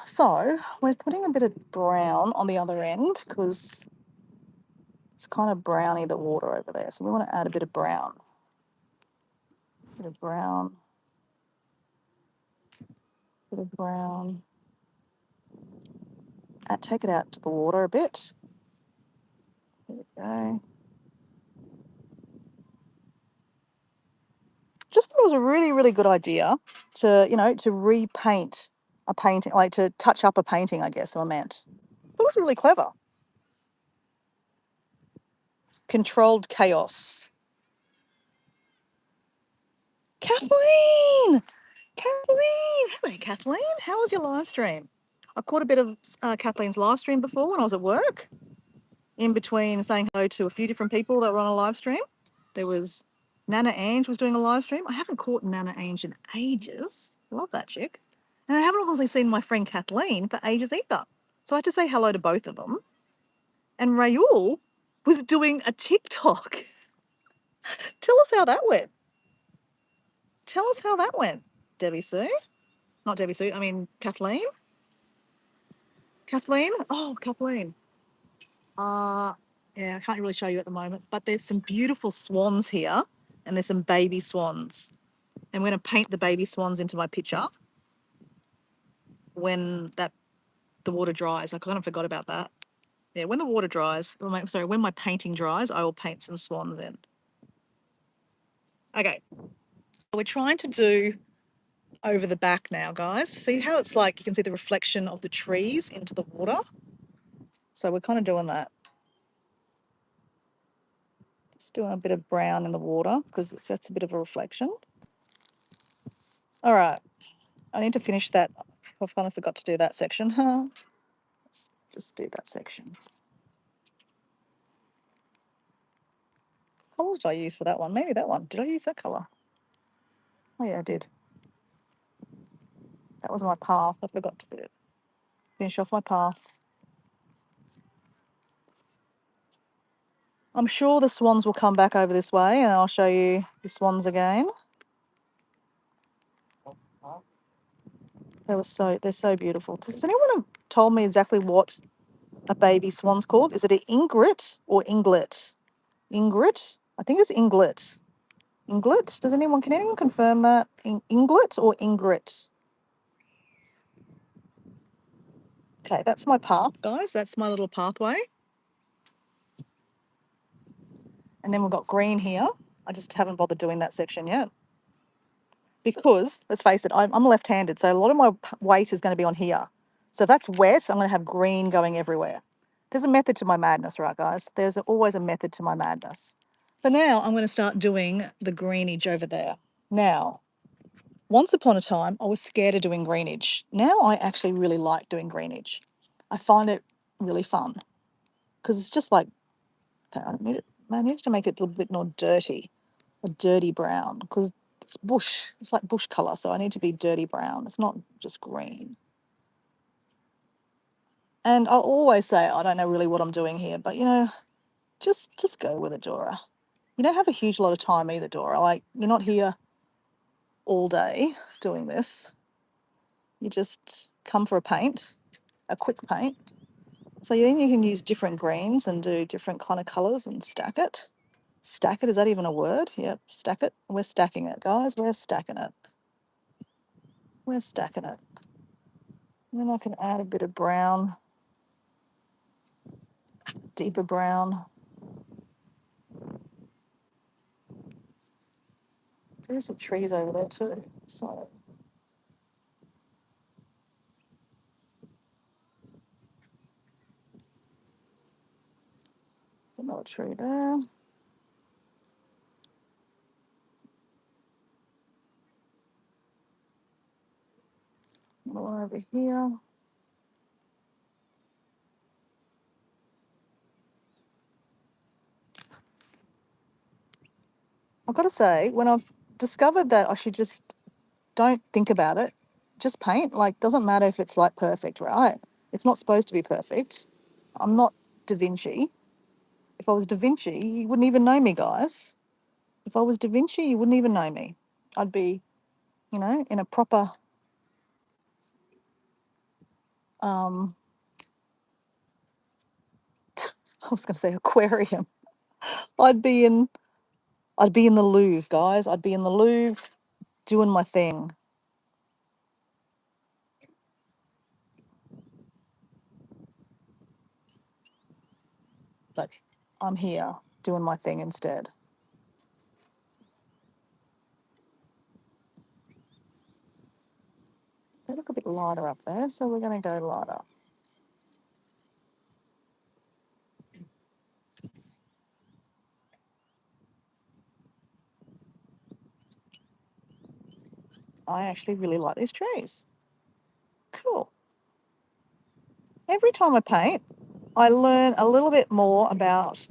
So we're putting a bit of brown on the other end because it's kind of browny, the water over there. So we want to add a bit of brown. Bit of brown. Bit of brown. Take it out to the water a bit. There we go. Just thought it was a really, really good idea to repaint a painting, like to touch up a painting, I guess I meant. It was really clever. Controlled chaos. Kathleen! Kathleen! Hello, Kathleen. How was your live stream? I caught a bit of Kathleen's live stream before when I was at work, in between saying hello to a few different people that were on a live stream. There was Nana Ange was doing a live stream. I haven't caught Nana Ange in ages. I love that chick. And I haven't obviously seen my friend Kathleen for ages either. So I had to say hello to both of them. And Rayul was doing a TikTok. Tell us how that went. Tell us how that went, Debbie Sue. Not Debbie Sue, I mean Kathleen. Kathleen? Oh, Kathleen. Yeah, I can't really show you at the moment, but there's some beautiful swans here and there's some baby swans. I'm going to paint the baby swans into my picture when the water dries. I kind of forgot about that. Yeah, when the water dries, when my painting dries, I will paint some swans in. Okay, we're trying to do over the back now, guys. See how it's like you can see the reflection of the trees into the water? So we're kind of doing that. Just doing a bit of brown in the water because it sets a bit of a reflection. All right, I need to finish that. I kind of forgot to do that section. Let's just do that section. What colour did I use for that one? Maybe that one. Did I use that colour? Oh yeah, I did. That was my path. I forgot to do it. Finish off my path. I'm sure the swans will come back over this way and I'll show you the swans again. They're so beautiful. Does anyone have told me exactly what a baby swan's called? Is it an inglet or inglet? Inglet? I think it's inglet. Inglet? Can anyone confirm that? Inglet or ingret? Okay, that's my path, guys. That's my little pathway. And then we've got green here. I just haven't bothered doing that section yet. Because, let's face it, I'm left-handed, so a lot of my weight is going to be on here. So if that's wet, I'm going to have green going everywhere. There's a method to my madness, right, guys? There's always a method to my madness. So now I'm going to start doing the greenage over there. Now, once upon a time, I was scared of doing greenage. Now I actually really like doing greenage. I find it really fun because it's just like, okay, I need to make it a little bit more dirty, a dirty brown, because it's bush. It's like bush colour, so I need to be dirty brown. It's not just green. And I'll always say I don't know really what I'm doing here, but just go with it, Dora. You don't have a huge lot of time either, Dora. Like, you're not here all day doing this. You just come for a paint, a quick paint. So then you can use different greens and do different kind of colours and stack it. Stack it, is that even a word? Yep, stack it. We're stacking it, guys. We're stacking it. We're stacking it. And then I can add a bit of brown, deeper brown. There's some trees over there too. So there's another tree there. Another one over here. I've got to say, when I've discovered that I should just don't think about it, just paint. Like, doesn't matter if it's like perfect, right? It's not supposed to be perfect. I'm not Da Vinci. If I was Da Vinci, you wouldn't even know me, guys. If I was Da Vinci, you wouldn't even know me. I'd be, in a proper I was going to say aquarium. I'd be in the Louvre, guys. I'd be in the Louvre doing my thing. But I'm here doing my thing instead. They look a bit lighter up there, so we're going to go lighter. I actually really like these trees. Cool. Every time I paint, I learn a little bit more about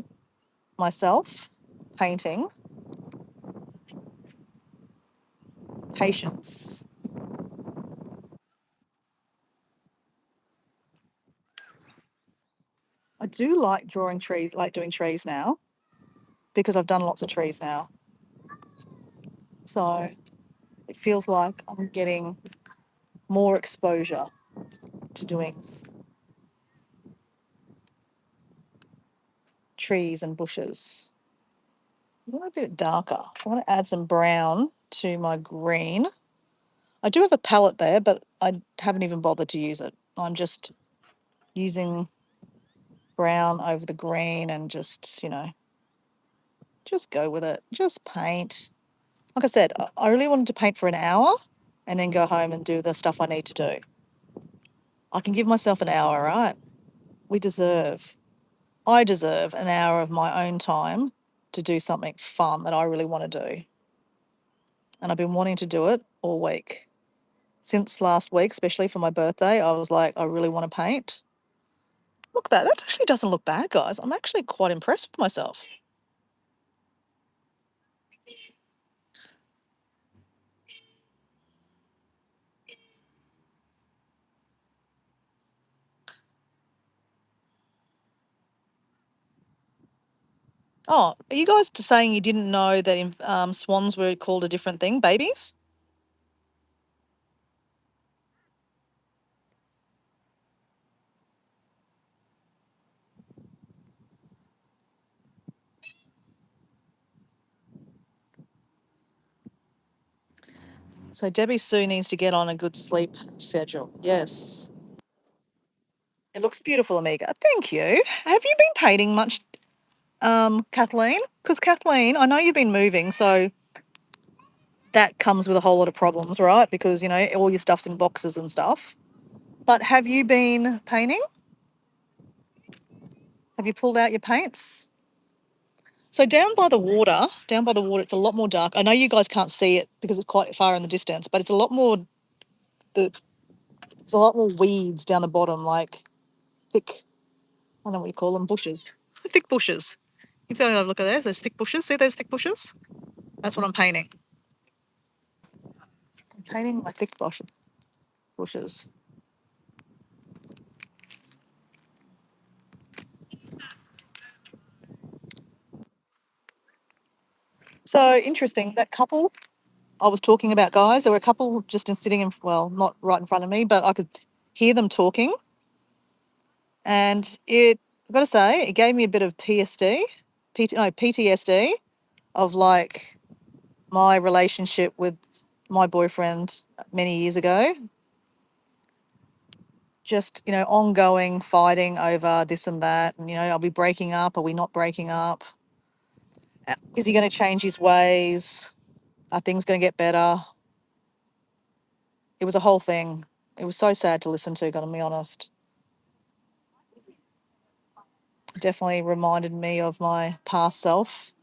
myself, painting, patience. I do like drawing trees, like doing trees now, because I've done lots of trees now. So it feels like I'm getting more exposure to doing trees and bushes. I want a bit darker. So I want to add some brown to my green. I do have a palette there, but I haven't even bothered to use it. I'm just using brown over the green and just, just go with it. Just paint. Like I said, I really wanted to paint for an hour and then go home and do the stuff I need to do. I can give myself an hour, right? I deserve an hour of my own time to do something fun that I really want to do. And I've been wanting to do it all week. Since last week, especially for my birthday, I was like, I really want to paint. Look at that. That actually doesn't look bad, guys. I'm actually quite impressed with myself. Oh, are you guys saying you didn't know that swans were called a different thing, babies? So Debbie Sue needs to get on a good sleep schedule. Yes. It looks beautiful, Amiga. Thank you. Have you been painting much, Kathleen? Because Kathleen, I know you've been moving, so that comes with a whole lot of problems, right? Because, all your stuff's in boxes and stuff. But have you been painting? Have you pulled out your paints? So down by the water, it's a lot more dark. I know you guys can't see it because it's quite far in the distance, but it's a lot more, the, there's a lot more weeds down the bottom, like thick, I don't know what you call them, bushes. Thick bushes. If you have a look at there, there's thick bushes. See those thick bushes? That's what I'm painting. I'm painting my thick bushes. So interesting, that couple I was talking about, guys, there were a couple just sitting well, not right in front of me, but I could hear them talking. And I've got to say, it gave me a bit of PTSD of like my relationship with my boyfriend many years ago. Just, ongoing fighting over this and that. And, are we breaking up? Are we not breaking up? Is he going to change his ways? Are things going to get better? It was a whole thing. It was so sad to listen to, gotta be honest. It definitely reminded me of my past self.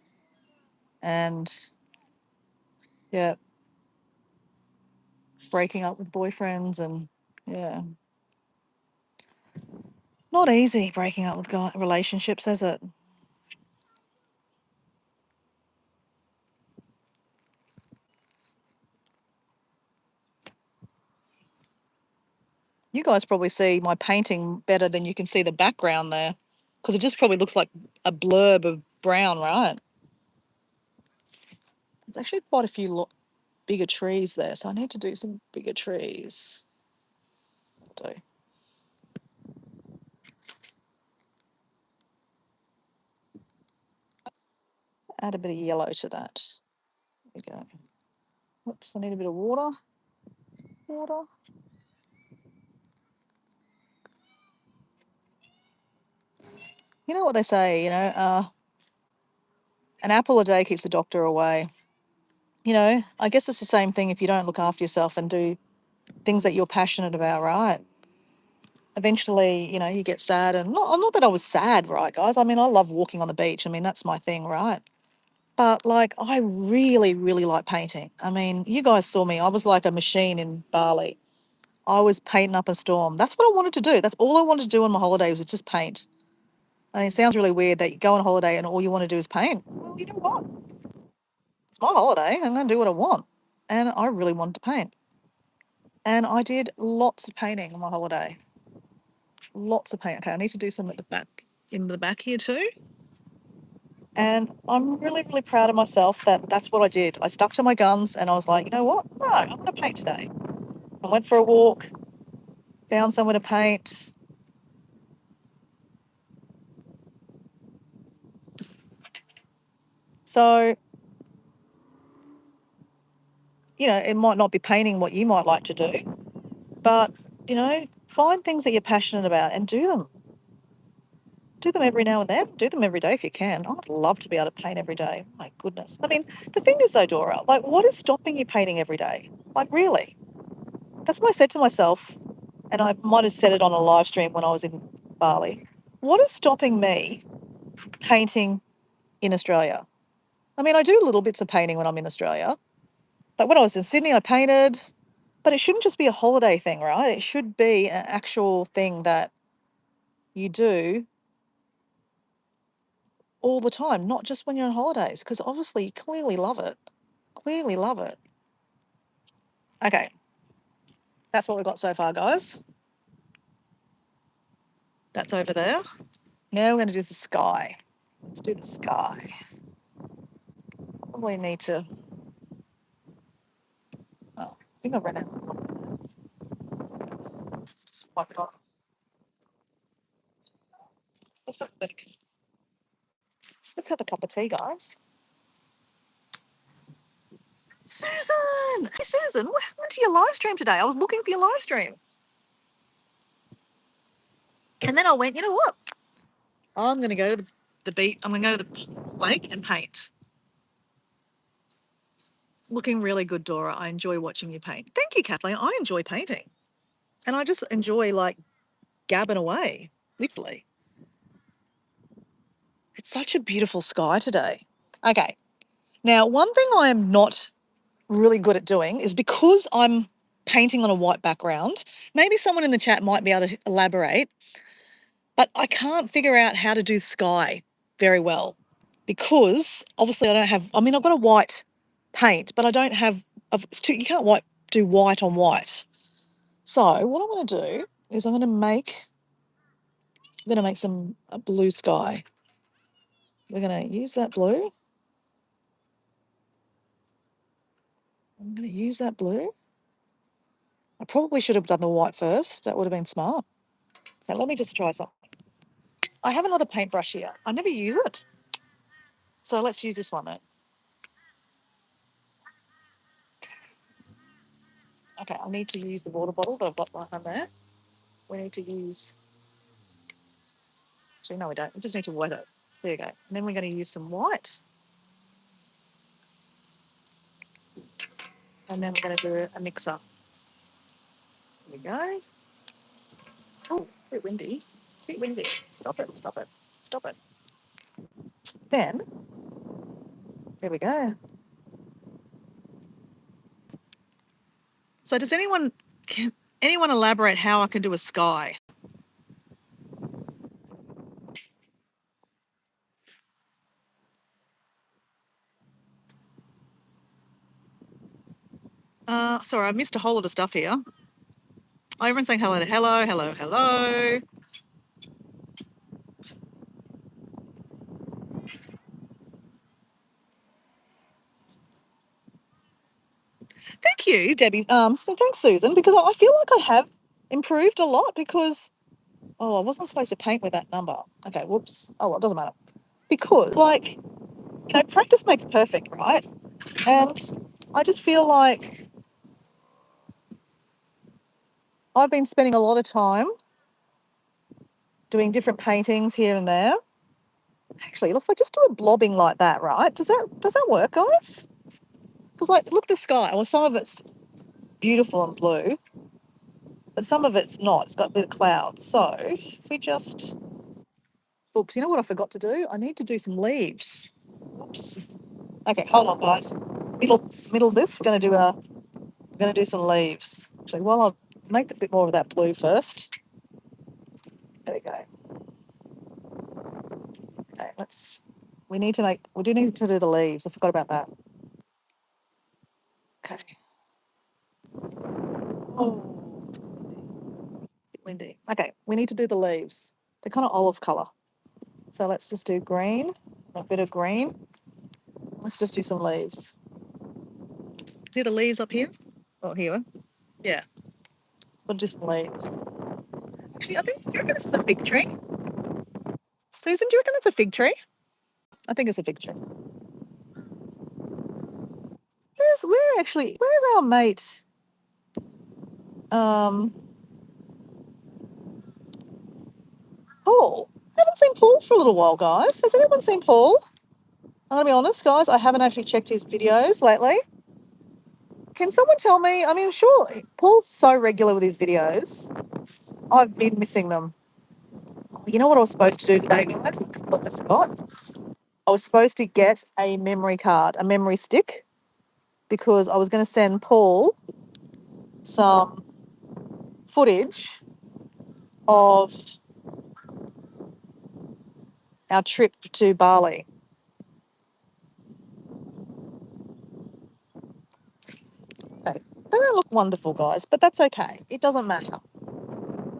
And yeah, breaking up with boyfriends and yeah. Not easy breaking up with relationships, is it? You guys probably see my painting better than you can see the background there. Because it just probably looks like a blurb of brown, right? There's actually quite a few bigger trees there, so I need to do some bigger trees. Do. Add a bit of yellow to that. There we go. Oops, I need a bit of water. Water. You know what they say, an apple a day keeps the doctor away. I guess it's the same thing if you don't look after yourself and do things that you're passionate about, right? Eventually, you get sad and not that I was sad, right, guys? I mean, I love walking on the beach. I mean, that's my thing, right? But like, I really, really like painting. I mean, you guys saw me. I was like a machine in Bali. I was painting up a storm. That's what I wanted to do. That's all I wanted to do on my holiday was just paint. And it sounds really weird that you go on holiday and all you want to do is paint. Well, you know what? It's my holiday. I'm going to do what I want. and I really wanted to paint. And I did lots of painting on my holiday. Lots of paint. Okay, I need to do some at the back, in the back here too. And I'm really, really proud of myself that that's what I did. I stuck to my guns and I was like, you know what? No, I'm going to paint today. I went for a walk, found somewhere to paint. So, you know, it might not be painting what you might like to do, but, you know, find things that you're passionate about and do them. Do them every now and then. Do them every day if you can. I'd love to be able to paint every day. My goodness. I mean, the thing is though, Dora, like, what is stopping you painting every day? Like, really? That's what I said to myself, and I might have said it on a live stream when I was in Bali. What is stopping me painting in Australia? I mean, I do little bits of painting when I'm in Australia. Like when I was in Sydney, I painted, but it shouldn't just be a holiday thing, right? It should be an actual thing that you do all the time, not just when you're on holidays, because obviously you clearly love it. Clearly love it. Okay, that's what we've got so far, guys. That's over there. Now we're going to do the sky. Let's do the sky. Probably need to. Oh, I think I've run out. Just wipe it off. Let's have, let's have a cup of tea, guys. Susan! Hey, Susan, what happened to your live stream today? I was looking for your live stream. And then I went, you know what? I'm going to go to the beach. I'm going to go to the lake and paint. Looking really good, Dora. I enjoy watching you paint. Thank you, Kathleen. I enjoy painting. And I just enjoy, like, gabbing away, literally. It's such a beautiful sky today. Okay. Now, one thing I am not really good at doing is because I'm painting on a white background, maybe someone in the chat might be able to elaborate, but I can't figure out how to do sky very well because obviously I don't have, I mean, I've got a white paint, but I don't have, you can't do white on white. So what I'm going to do is I'm going to make some blue sky. We're going to use that blue. I'm going to use that blue. I probably should have done the white first. That would have been smart. Now, let me just try something. I have another paintbrush here. I never use it. So let's use this one then. Okay, I need to use the water bottle that I've got right on there. We need to use, actually, no, we don't. We just need to wet it. There you go. And then we're going to use some white. And then we're going to do a mix-up. There we go. Oh, a bit windy. A bit windy. Stop it, stop it, stop it. Then, there we go. So does can anyone elaborate how I can do a sky? Sorry, I missed a whole lot of stuff here. Oh, everyone's saying hello, hello, hello, hello. Thank you, Debbie. So thanks, Susan, because I feel like I have improved a lot because, oh, I wasn't supposed to paint with that number. Okay, whoops. Oh, well, it doesn't matter. Because, like, you know, practice makes perfect, right? And I just feel like I've been spending a lot of time doing different paintings here and there. Actually, look, if I just do a blobbing like that, right? Does that work, guys? Because, like, look at the sky. Well, some of it's beautiful and blue, but some of it's not. It's got a bit of clouds. So if we just, oops, you know what I forgot to do? I need to do some leaves. Oops. Okay, hold on, guys. Middle of this, we're gonna do some leaves. Actually, well, I'll make a bit more of that blue first. There we go. Okay, we do need to do the leaves. I forgot about that. Okay. Oh, it's windy. Okay, we need to do the leaves. They're kind of olive colour. So let's just do green, a bit of green. Let's just do some leaves. See the leaves up here? Oh, here. Yeah. We'll do some leaves. Actually, do you reckon this is a fig tree? Susan, do you reckon that's a fig tree? I think it's a fig tree. Where's our mate? Um, Paul. I haven't seen Paul for a little while, guys. Has anyone seen Paul? I'm gonna be honest, guys. I haven't actually checked his videos lately. Can someone tell me? I mean, sure, Paul's so regular with his videos. I've been missing them. You know what I was supposed to do today, guys? I completely forgot. I was supposed to get a memory card, a memory stick, because I was going to send Paul some footage of our trip to Bali. Okay. They don't look wonderful, guys, but that's okay. It doesn't matter.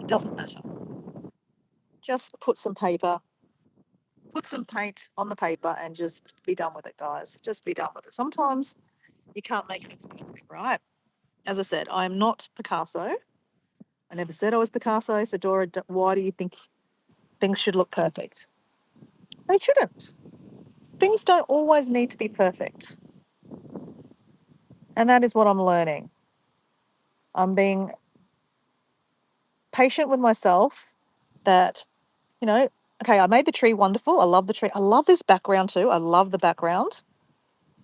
It doesn't matter. Just put some paper, put some paint on the paper and just be done with it, guys. Just be done with it. Sometimes you can't make things perfect, right? As I said, I am not Picasso. I never said I was Picasso. So, Dora, why do you think things should look perfect? They shouldn't. Things don't always need to be perfect. And that is what I'm learning. I'm being patient with myself that, okay, I made the tree wonderful. I love the tree. I love this background too. I love the background.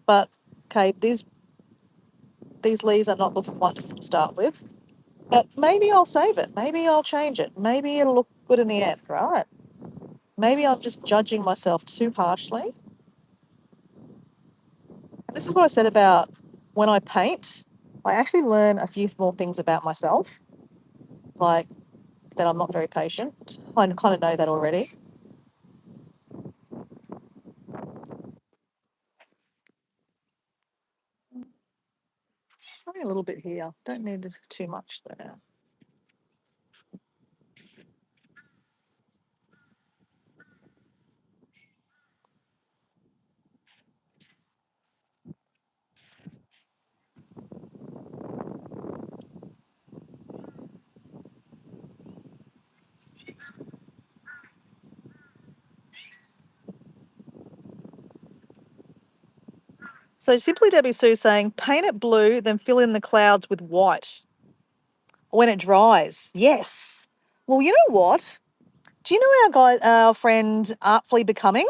But, okay, these leaves are not looking wonderful to start with. But maybe I'll save it. Maybe I'll change it. Maybe it'll look good in the end, right? Maybe I'm just judging myself too harshly. And this is what I said about when I paint, I actually learn a few more things about myself, like that I'm not very patient. I kind of know that already. Only a little bit here. Don't need too much there. So Simply Debbie Sue saying, paint it blue, then fill in the clouds with white when it dries. Yes. Well, you know what? Do you know our friend Artfully Becoming?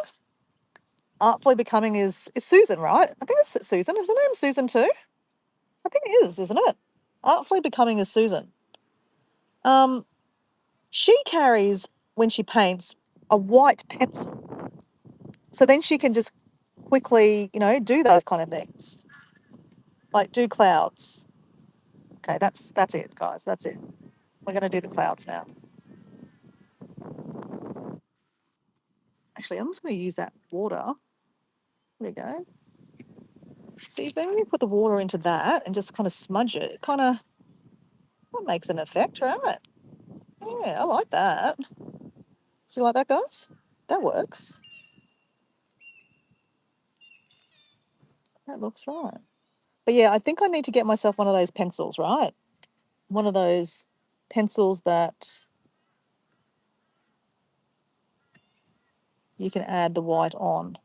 Artfully Becoming is Susan, right? I think it's Susan. Is her name Susan too? I think it is, isn't it? Artfully Becoming is Susan. Um, she carries, when she paints, a white pencil. So then she can just quickly, do those kind of things. Like do clouds. Okay, that's it, guys. That's it. We're going to do the clouds now. Actually, I'm just going to use that water. There we go. See, then we put the water into that and just kind of smudge it. That makes an effect, right? Yeah, I like that. Do you like that, guys? That works. That looks right. But yeah, I think I need to get myself one of those pencils, right? One of those pencils that you can add the white on.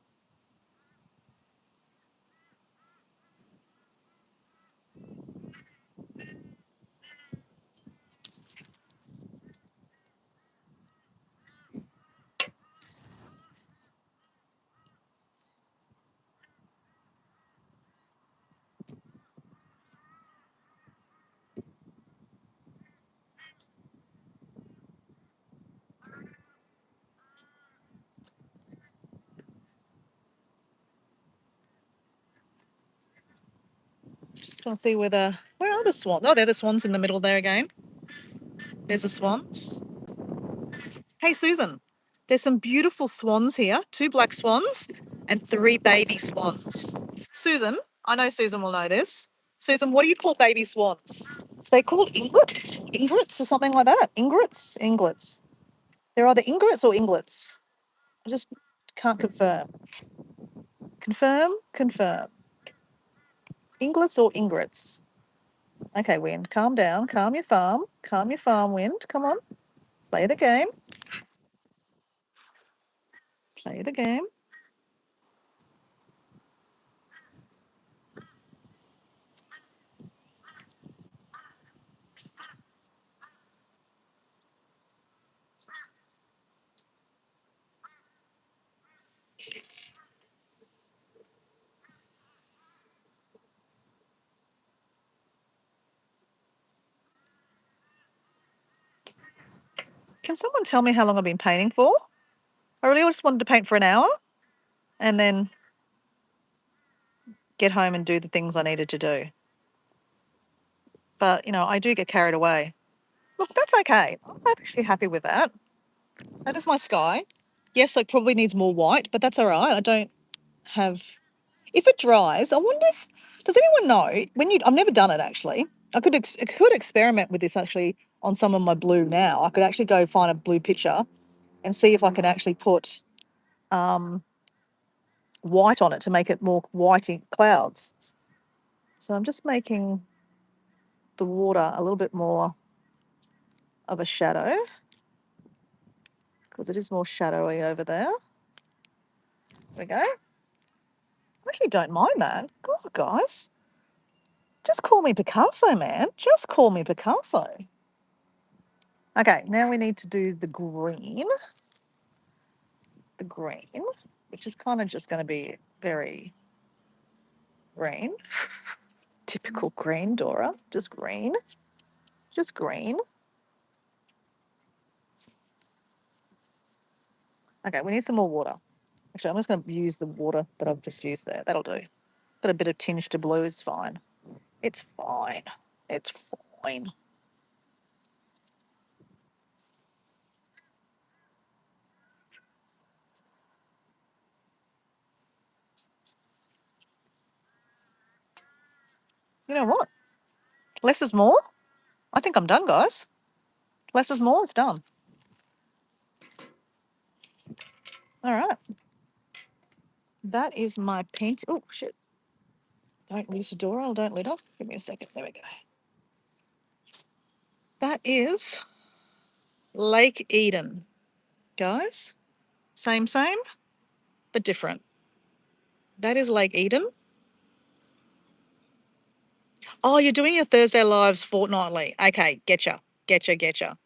Just want to see where are the swans? Oh, they're the swans in the middle there again. There's the swans. Hey, Susan, there's some beautiful swans here. 2 black swans and 3 baby swans. Susan, I know Susan will know this. Susan, what do you call baby swans? They're called inglets? Inglets or something like that? Ingrets? Inglets. They're either ingrets or inglets. I just can't confirm. Confirm? Confirm. Inglets or ingrets? Okay, Wind, calm down. Calm your farm. Calm your farm, Wind. Come on. Play the game. Play the game. Can someone tell me how long I've been painting for? I really just wanted to paint for an hour and then get home and do the things I needed to do. But, I do get carried away. Look, that's okay. I'm actually happy with that. That is my sky. Yes, it probably needs more white, but that's all right. I don't have. If it dries, I wonder if. Does anyone know when you? I've never done it actually. I could experiment with this actually on some of my blue now. I could actually go find a blue picture and see if I can actually put white on it to make it more whitey clouds. So I'm just making the water a little bit more of a shadow because it is more shadowy over there. There we go. I actually don't mind that. God, guys. Just call me Picasso, man. Just call me Picasso. Okay, now we need to do the green. The green, which is kind of just going to be very green. Typical green, Dora. Just green. Just green. Okay, we need some more water. Actually, I'm just going to use the water that I've just used there. That'll do. Got a bit of tinge to blue is fine. It's fine. It's fine. You know what? Less is more. I think I'm done, guys. Less is more. It's done. All right. That is my paint. Oh, shit. Don't lose the door. I'll don't litter. Give me a second. There we go. That is Lake Eden, guys. Same, but different. That is Lake Eden. Oh, you're doing your Thursday lives fortnightly. Okay, getcha. Getcha.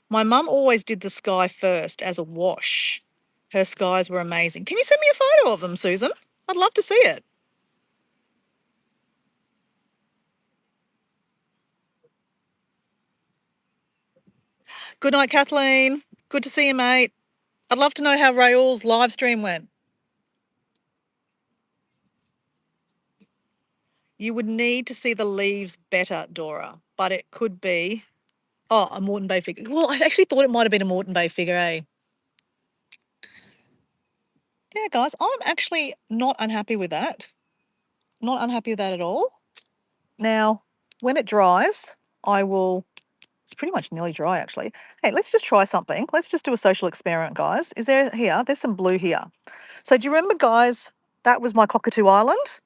My mum always did the sky first as a wash. Her skies were amazing. Can you send me a photo of them, Susan? I'd love to see it. Good night, Kathleen. Good to see you, mate. I'd love to know how Raoul's live stream went. You would need to see the leaves better, Dora, but it could be. Oh, a Moreton Bay figure. Well, I actually thought it might have been a Moreton Bay figure, eh? Yeah, guys, I'm actually not unhappy with that. Not unhappy with that at all. Now, when it dries, I will. It's pretty much nearly dry, actually. Hey, let's just try something. Let's just do a social experiment, guys. Is there here? There's some blue here. So, do you remember, guys, that was my Cockatoo Island?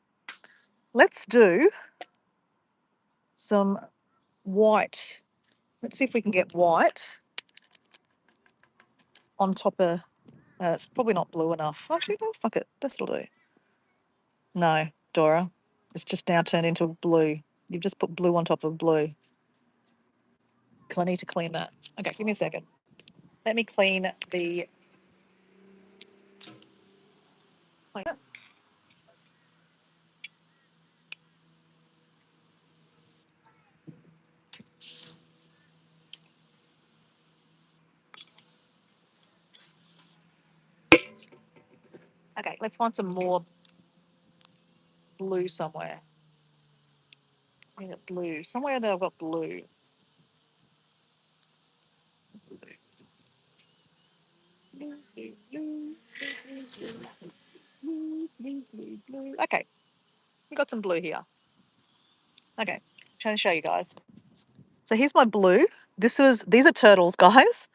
Let's do some white. Let's see if we can get white on top of. It's probably not blue enough. Actually, no, fuck it. This'll do. No, Dora. It's just now turned into blue. You've just put blue on top of blue. Because I need to clean that. Okay, give me a second. Let me clean the. Okay, let's find some more blue somewhere. I need blue. Somewhere that I've got blue. Blue. Okay, we got some blue here. Okay, I'm trying to show you guys. So here's my blue. These are turtles, guys.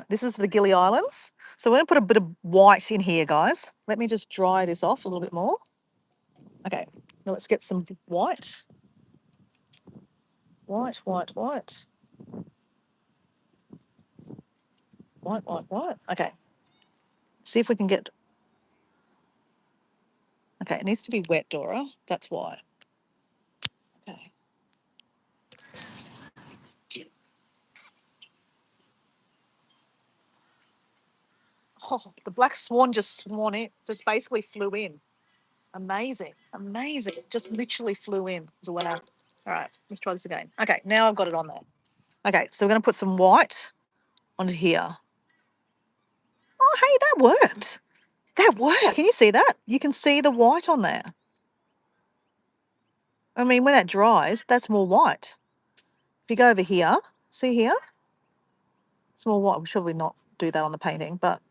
This is the Gili Islands. So we're going to put a bit of white in here, guys. Let me just dry this off a little bit more. Okay, now let's get some white. White, white, white. White, white, white. Okay. See if we can get... Okay, it needs to be wet, Dora. That's why. Okay. Oh, the black swan just basically flew in. Amazing, amazing. Just literally flew in as a winner. All right, let's try this again. Okay, now I've got it on there. Okay, so we're going to put some white onto here. Oh, hey, that worked. That worked. Can you see that? You can see the white on there. I mean, when that dries, that's more white. If you go over here, see here? It's more white. We should probably not do that on the painting, but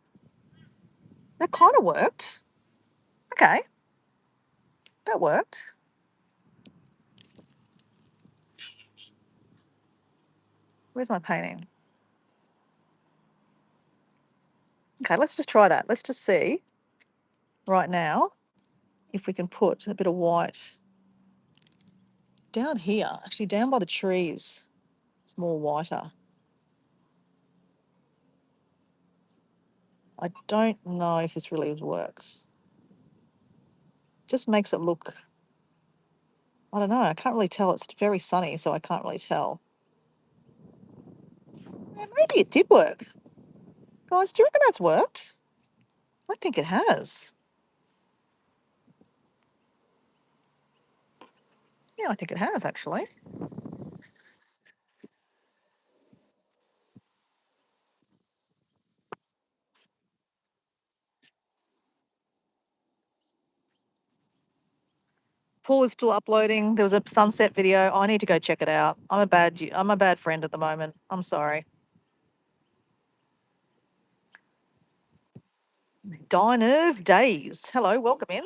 that kind of worked. Okay, that worked. Where's my painting? Okay, let's just try that. Let's just see right now if we can put a bit of white down here, actually down by the trees. It's more whiter. I don't know if this really works. Just makes it look, I don't know, I can't really tell. It's very sunny, so I can't really tell. Yeah, maybe it did work. Guys, do you reckon that's worked? I think it has. Yeah, I think it has, actually. Paul is still uploading. There was a sunset video. Oh, I need to go check it out. I'm a bad friend at the moment. I'm sorry. Dinerve Days. Hello, welcome in.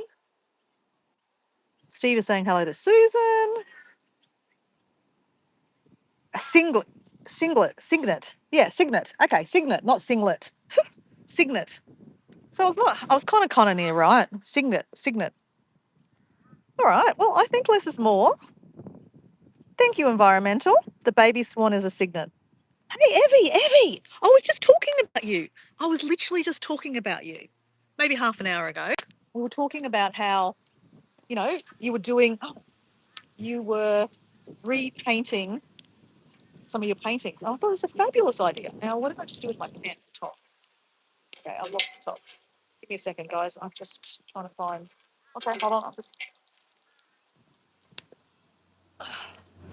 Steve is saying hello to Susan. A signet. Yeah, signet. Okay, signet, not singlet. Signet. So I was kind of near, right? Signet. All right, well, I think less is more. Thank you, environmental. The baby swan is a signet. Hey, Evie, I was just talking about you. I was literally just talking about you. Maybe half an hour ago. We were talking about how, you were repainting some of your paintings. I thought it was a fabulous idea. Now, what did I just do with my pen top? Okay, I lost the top. Give me a second, guys. I'm just trying to find. Okay, hold on. I'm just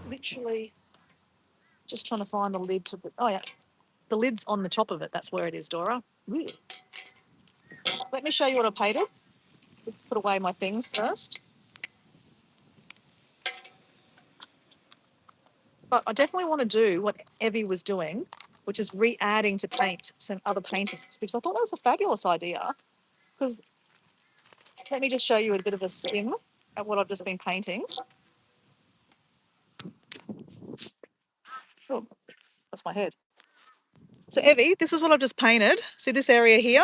literally just trying to find the lid to the. Oh, yeah. The lid's on the top of it. That's where it is, Dora. Ooh. Let me show you what I painted. Let's put away my things first. But I definitely want to do what Evie was doing, which is re-adding to paint some other paintings, because I thought that was a fabulous idea. Because let me just show you a bit of a skim at what I've just been painting. Oh, that's my head. So Evie, this is what I've just painted. See this area here?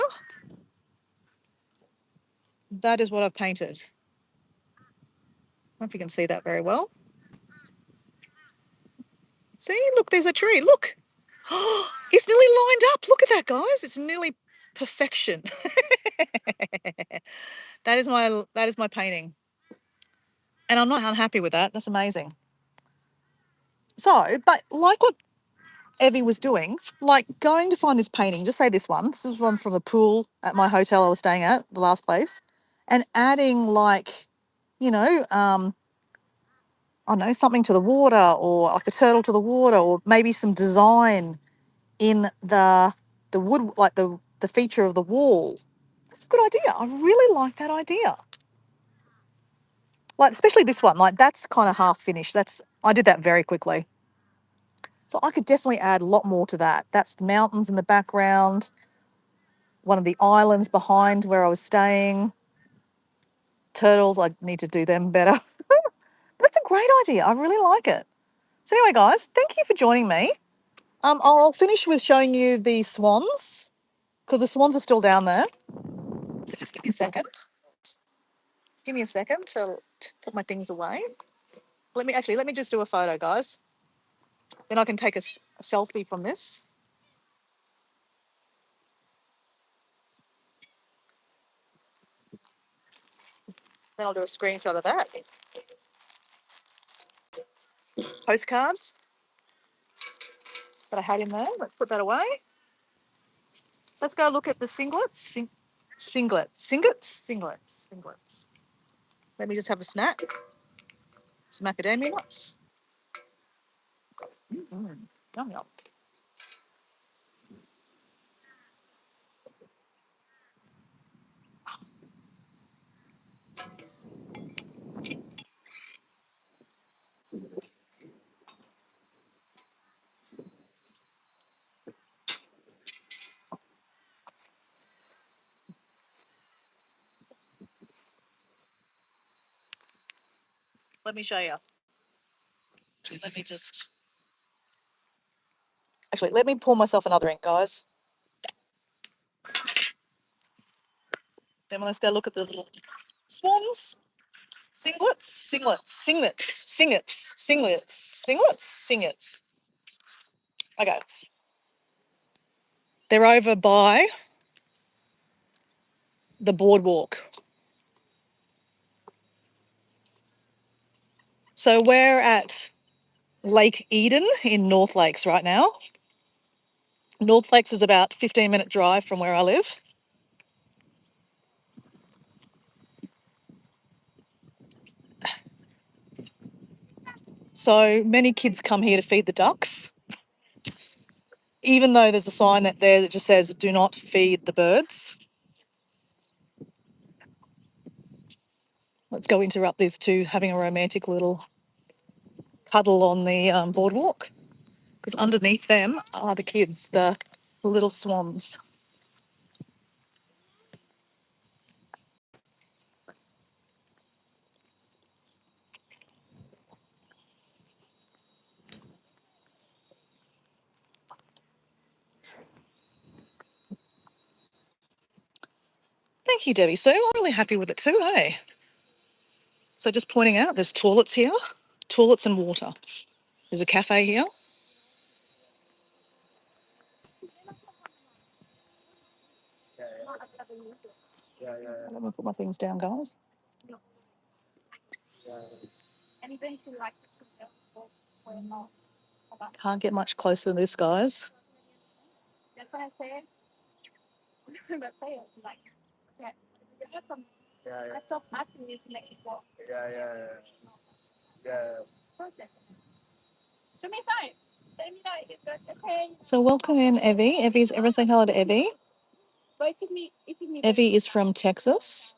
That is what I've painted. I don't know if you can see that very well. See, look, there's a tree. Look. It's nearly lined up. Look at that, guys. It's nearly perfection. That is my painting. And I'm not unhappy with that. That's amazing. So, but like what Evie was doing, like going to find this painting, just say this one. This is one from the pool at my hotel I was staying at, the last place, and adding like, I don't know, something to the water, or like a turtle to the water, or maybe some design in the wood, like the feature of the wall. That's a good idea. I really like that idea. Like especially this one, like that's kind of half finished. I did that very quickly. So I could definitely add a lot more to that. That's the mountains in the background, one of the islands behind where I was staying. Turtles, I need to do them better. That's a great idea. I really like it. So anyway, guys, thank you for joining me. I'll finish with showing you the swans because the swans are still down there. So just give me a second. Give me a second to put my things away. Let me just do a photo, guys. Then I can take a selfie from this. Then I'll do a screenshot of that. Postcards that I had in there. Let's put that away. Let's go look at the singlets. Singlets. Let me just have a snack. Some macadamia nuts. Yum, yum. Let me show you. Let me pour myself another drink, guys. Then let's go look at the little swans. Singlets. Okay. They're over by the boardwalk. So we're at Lake Eden in North Lakes right now. North Lakes is about a 15-minute drive from where I live. So many kids come here to feed the ducks, even though there's a sign that just says, do not feed the birds. Let's go interrupt these two having a romantic little cuddle on the boardwalk, because underneath them are the kids, the little swans. Thank you, Debbie Sue. I'm really happy with it too, eh? So just pointing out, there's toilets here, toilets and water. There's a cafe here. Let me put my things down, guys. Can't get much closer than this, guys. So welcome in, Evie. Everyone saying hello to Evie. Evie is from Texas.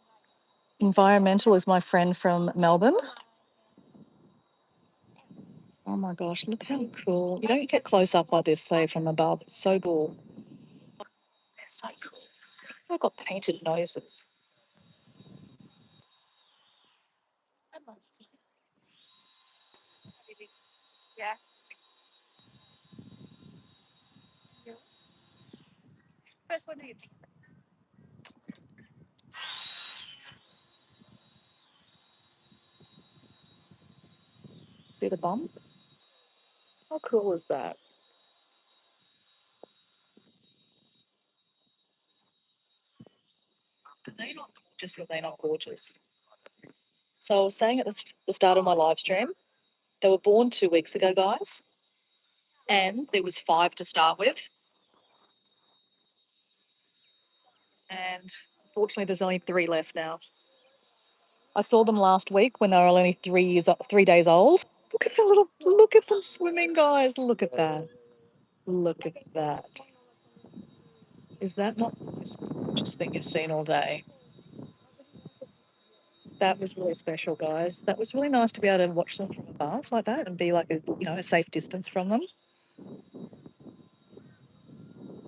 Environmental is my friend from Melbourne. Oh my gosh, look how cool. You don't get close up like this, say, from above. It's so cool. They're so cool. They've got painted noses. See the bump? How cool is that? Are they not gorgeous or are they not gorgeous? So I was saying at the start of my live stream, they were born 2 weeks ago, guys, and there was 5 to start with. And unfortunately, there's only 3 left now. I saw them last week when they were only 3 days old. Look at them swimming, guys. Look at that. Look at that. Is that not the most gorgeous thing you've seen all day? That was really special, guys. That was really nice to be able to watch them from above like that and be like a safe distance from them.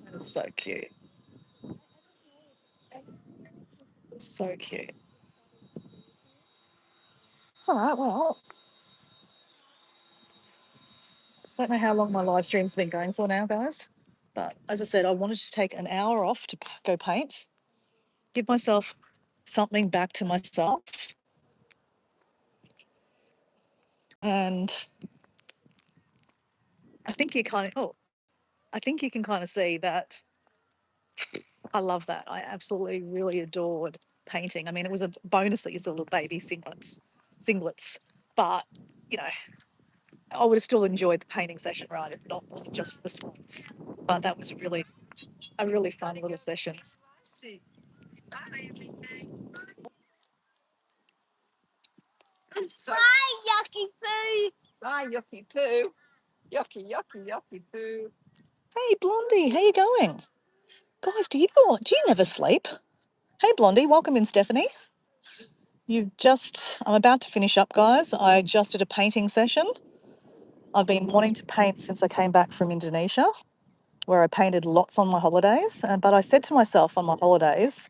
That was so cute. So cute. All right, well, Don't know how long my live stream's been going for now, guys. But as I said, I wanted to take an hour off to go paint, give myself something back to myself. And I think you kind of, I think you can kind of see that I love that. I absolutely really adored painting. I mean, it was a bonus that you saw little baby singlets, but you know, I would have still enjoyed the painting session, right? If not, it wasn't just for the swans. But that was really a really fun little session.
Bye, yucky poo.
Bye, yucky poo. Yucky, yucky, yucky poo. Hey, Blondie, how you going? Guys, do you never sleep? Hey, Blondie, welcome in, Stephanie. I'm about to finish up, guys. I just did a painting session. I've been wanting to paint since I came back from Indonesia, where I painted lots on my holidays. But I said to myself on my holidays,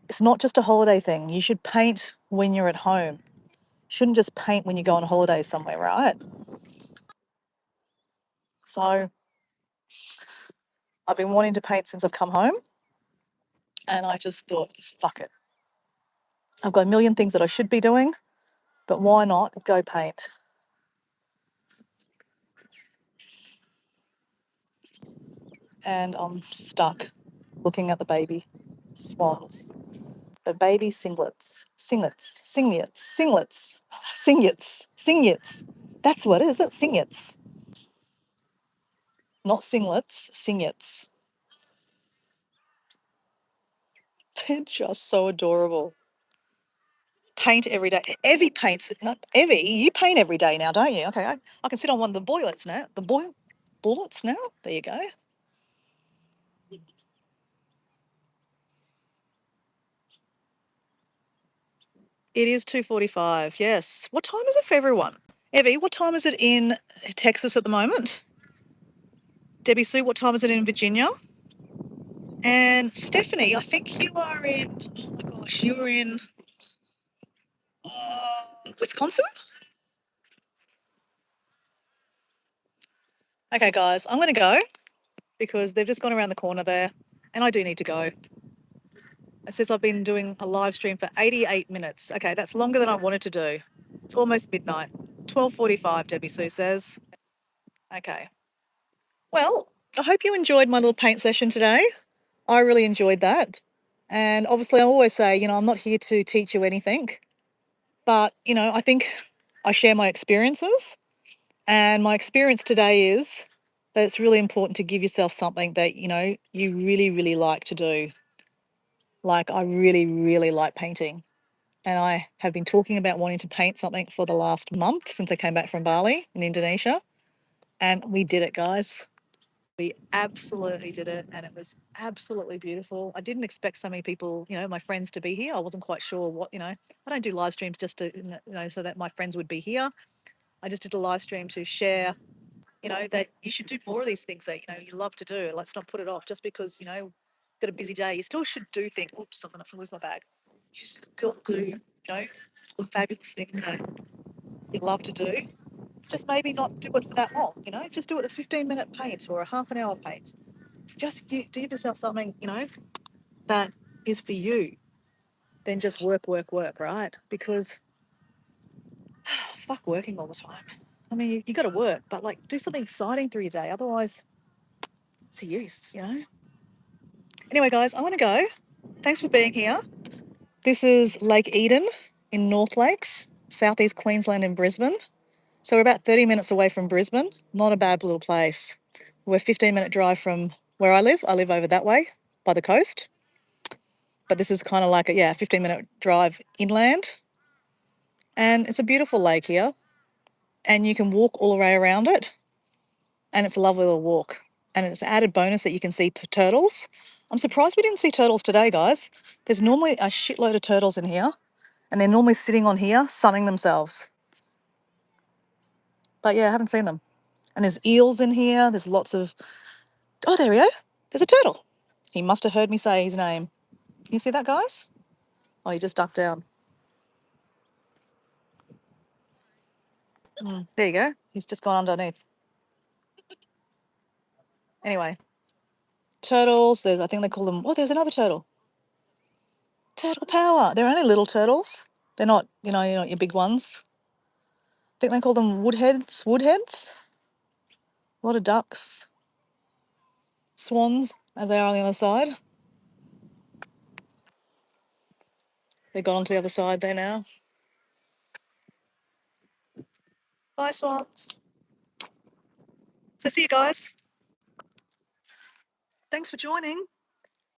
it's not just a holiday thing. You should paint when you're at home. You shouldn't just paint when you go on holiday somewhere, right? So I've been wanting to paint since I've come home, and I just thought, fuck it. I've got a million things that I should be doing, but why not go paint? And I'm stuck looking at the baby swans, the baby singlets. That's what it is, it's singlets. Not singlets, singlets. They're just so adorable. Paint every day. Evie paints, not Evie, you paint every day now, don't you? Okay, I can sit on one of the bullets now. Bullets now? There you go. It is 2:45, yes. What time is it for everyone? Evie, what time is it in Texas at the moment? Debbie Sue, what time is it in Virginia? And Stephanie, I think you are in, oh my gosh, you're in Wisconsin? Okay, guys, I'm going to go because they've just gone around the corner there and I do need to go. It says I've been doing a live stream for 88 minutes. Okay, that's longer than I wanted to do. It's almost midnight. 12:45, Debbie Sue says. Okay. Well, I hope you enjoyed my little paint session today. I really enjoyed that. And obviously, I always say, I'm not here to teach you anything, but, I think I share my experiences. And my experience today is that it's really important to give yourself something that, you really, really like to do. Like, I really, really like painting. And I have been talking about wanting to paint something for the last month since I came back from Bali in Indonesia. And we did it, guys. We absolutely did it. And it was absolutely beautiful. I didn't expect so many people, my friends to be here. I wasn't quite sure I don't do live streams just to, so that my friends would be here. I just did a live stream to share, that you should do more of these things that, you love to do. Let's not put it off just because, got a busy day. You still should do things. Oops, I'm going to lose my bag. You should still do, the fabulous things that you love to do. Just maybe not do it for that long, just do it a 15-minute paint or a half an hour paint. Just give yourself something, that is for you. Then just work, right? Because fuck working all the time. I mean, you got to work, but do something exciting through your day. Otherwise, it's a use, Anyway, guys, I'm going to go. Thanks for being here. This is Lake Eden in North Lakes, southeast Queensland in Brisbane. So we're about 30 minutes away from Brisbane. Not a bad little place. We're a 15-minute drive from where I live. I live over that way by the coast. But this is kind of like a 15-minute drive inland. And it's a beautiful lake here. And you can walk all the way around it. And it's a lovely little walk. And it's an added bonus that you can see turtles. I'm surprised we didn't see turtles today, guys. There's normally a shitload of turtles in here. And they're normally sitting on here, sunning themselves. But yeah, I haven't seen them. And there's eels in here. There's lots of... Oh, there we go. There's a turtle. He must have heard me say his name. Can you see that, guys? Oh, he just ducked down. There you go. He's just gone underneath. Anyway, turtles. I think they call them. Oh, there's another turtle. Turtle power. They're only little turtles. They're not, your big ones. I think they call them woodheads. Woodheads. A lot of ducks. Swans, as they are on the other side. They got onto the other side there now. Bye, swans. So see you guys. Thanks for joining.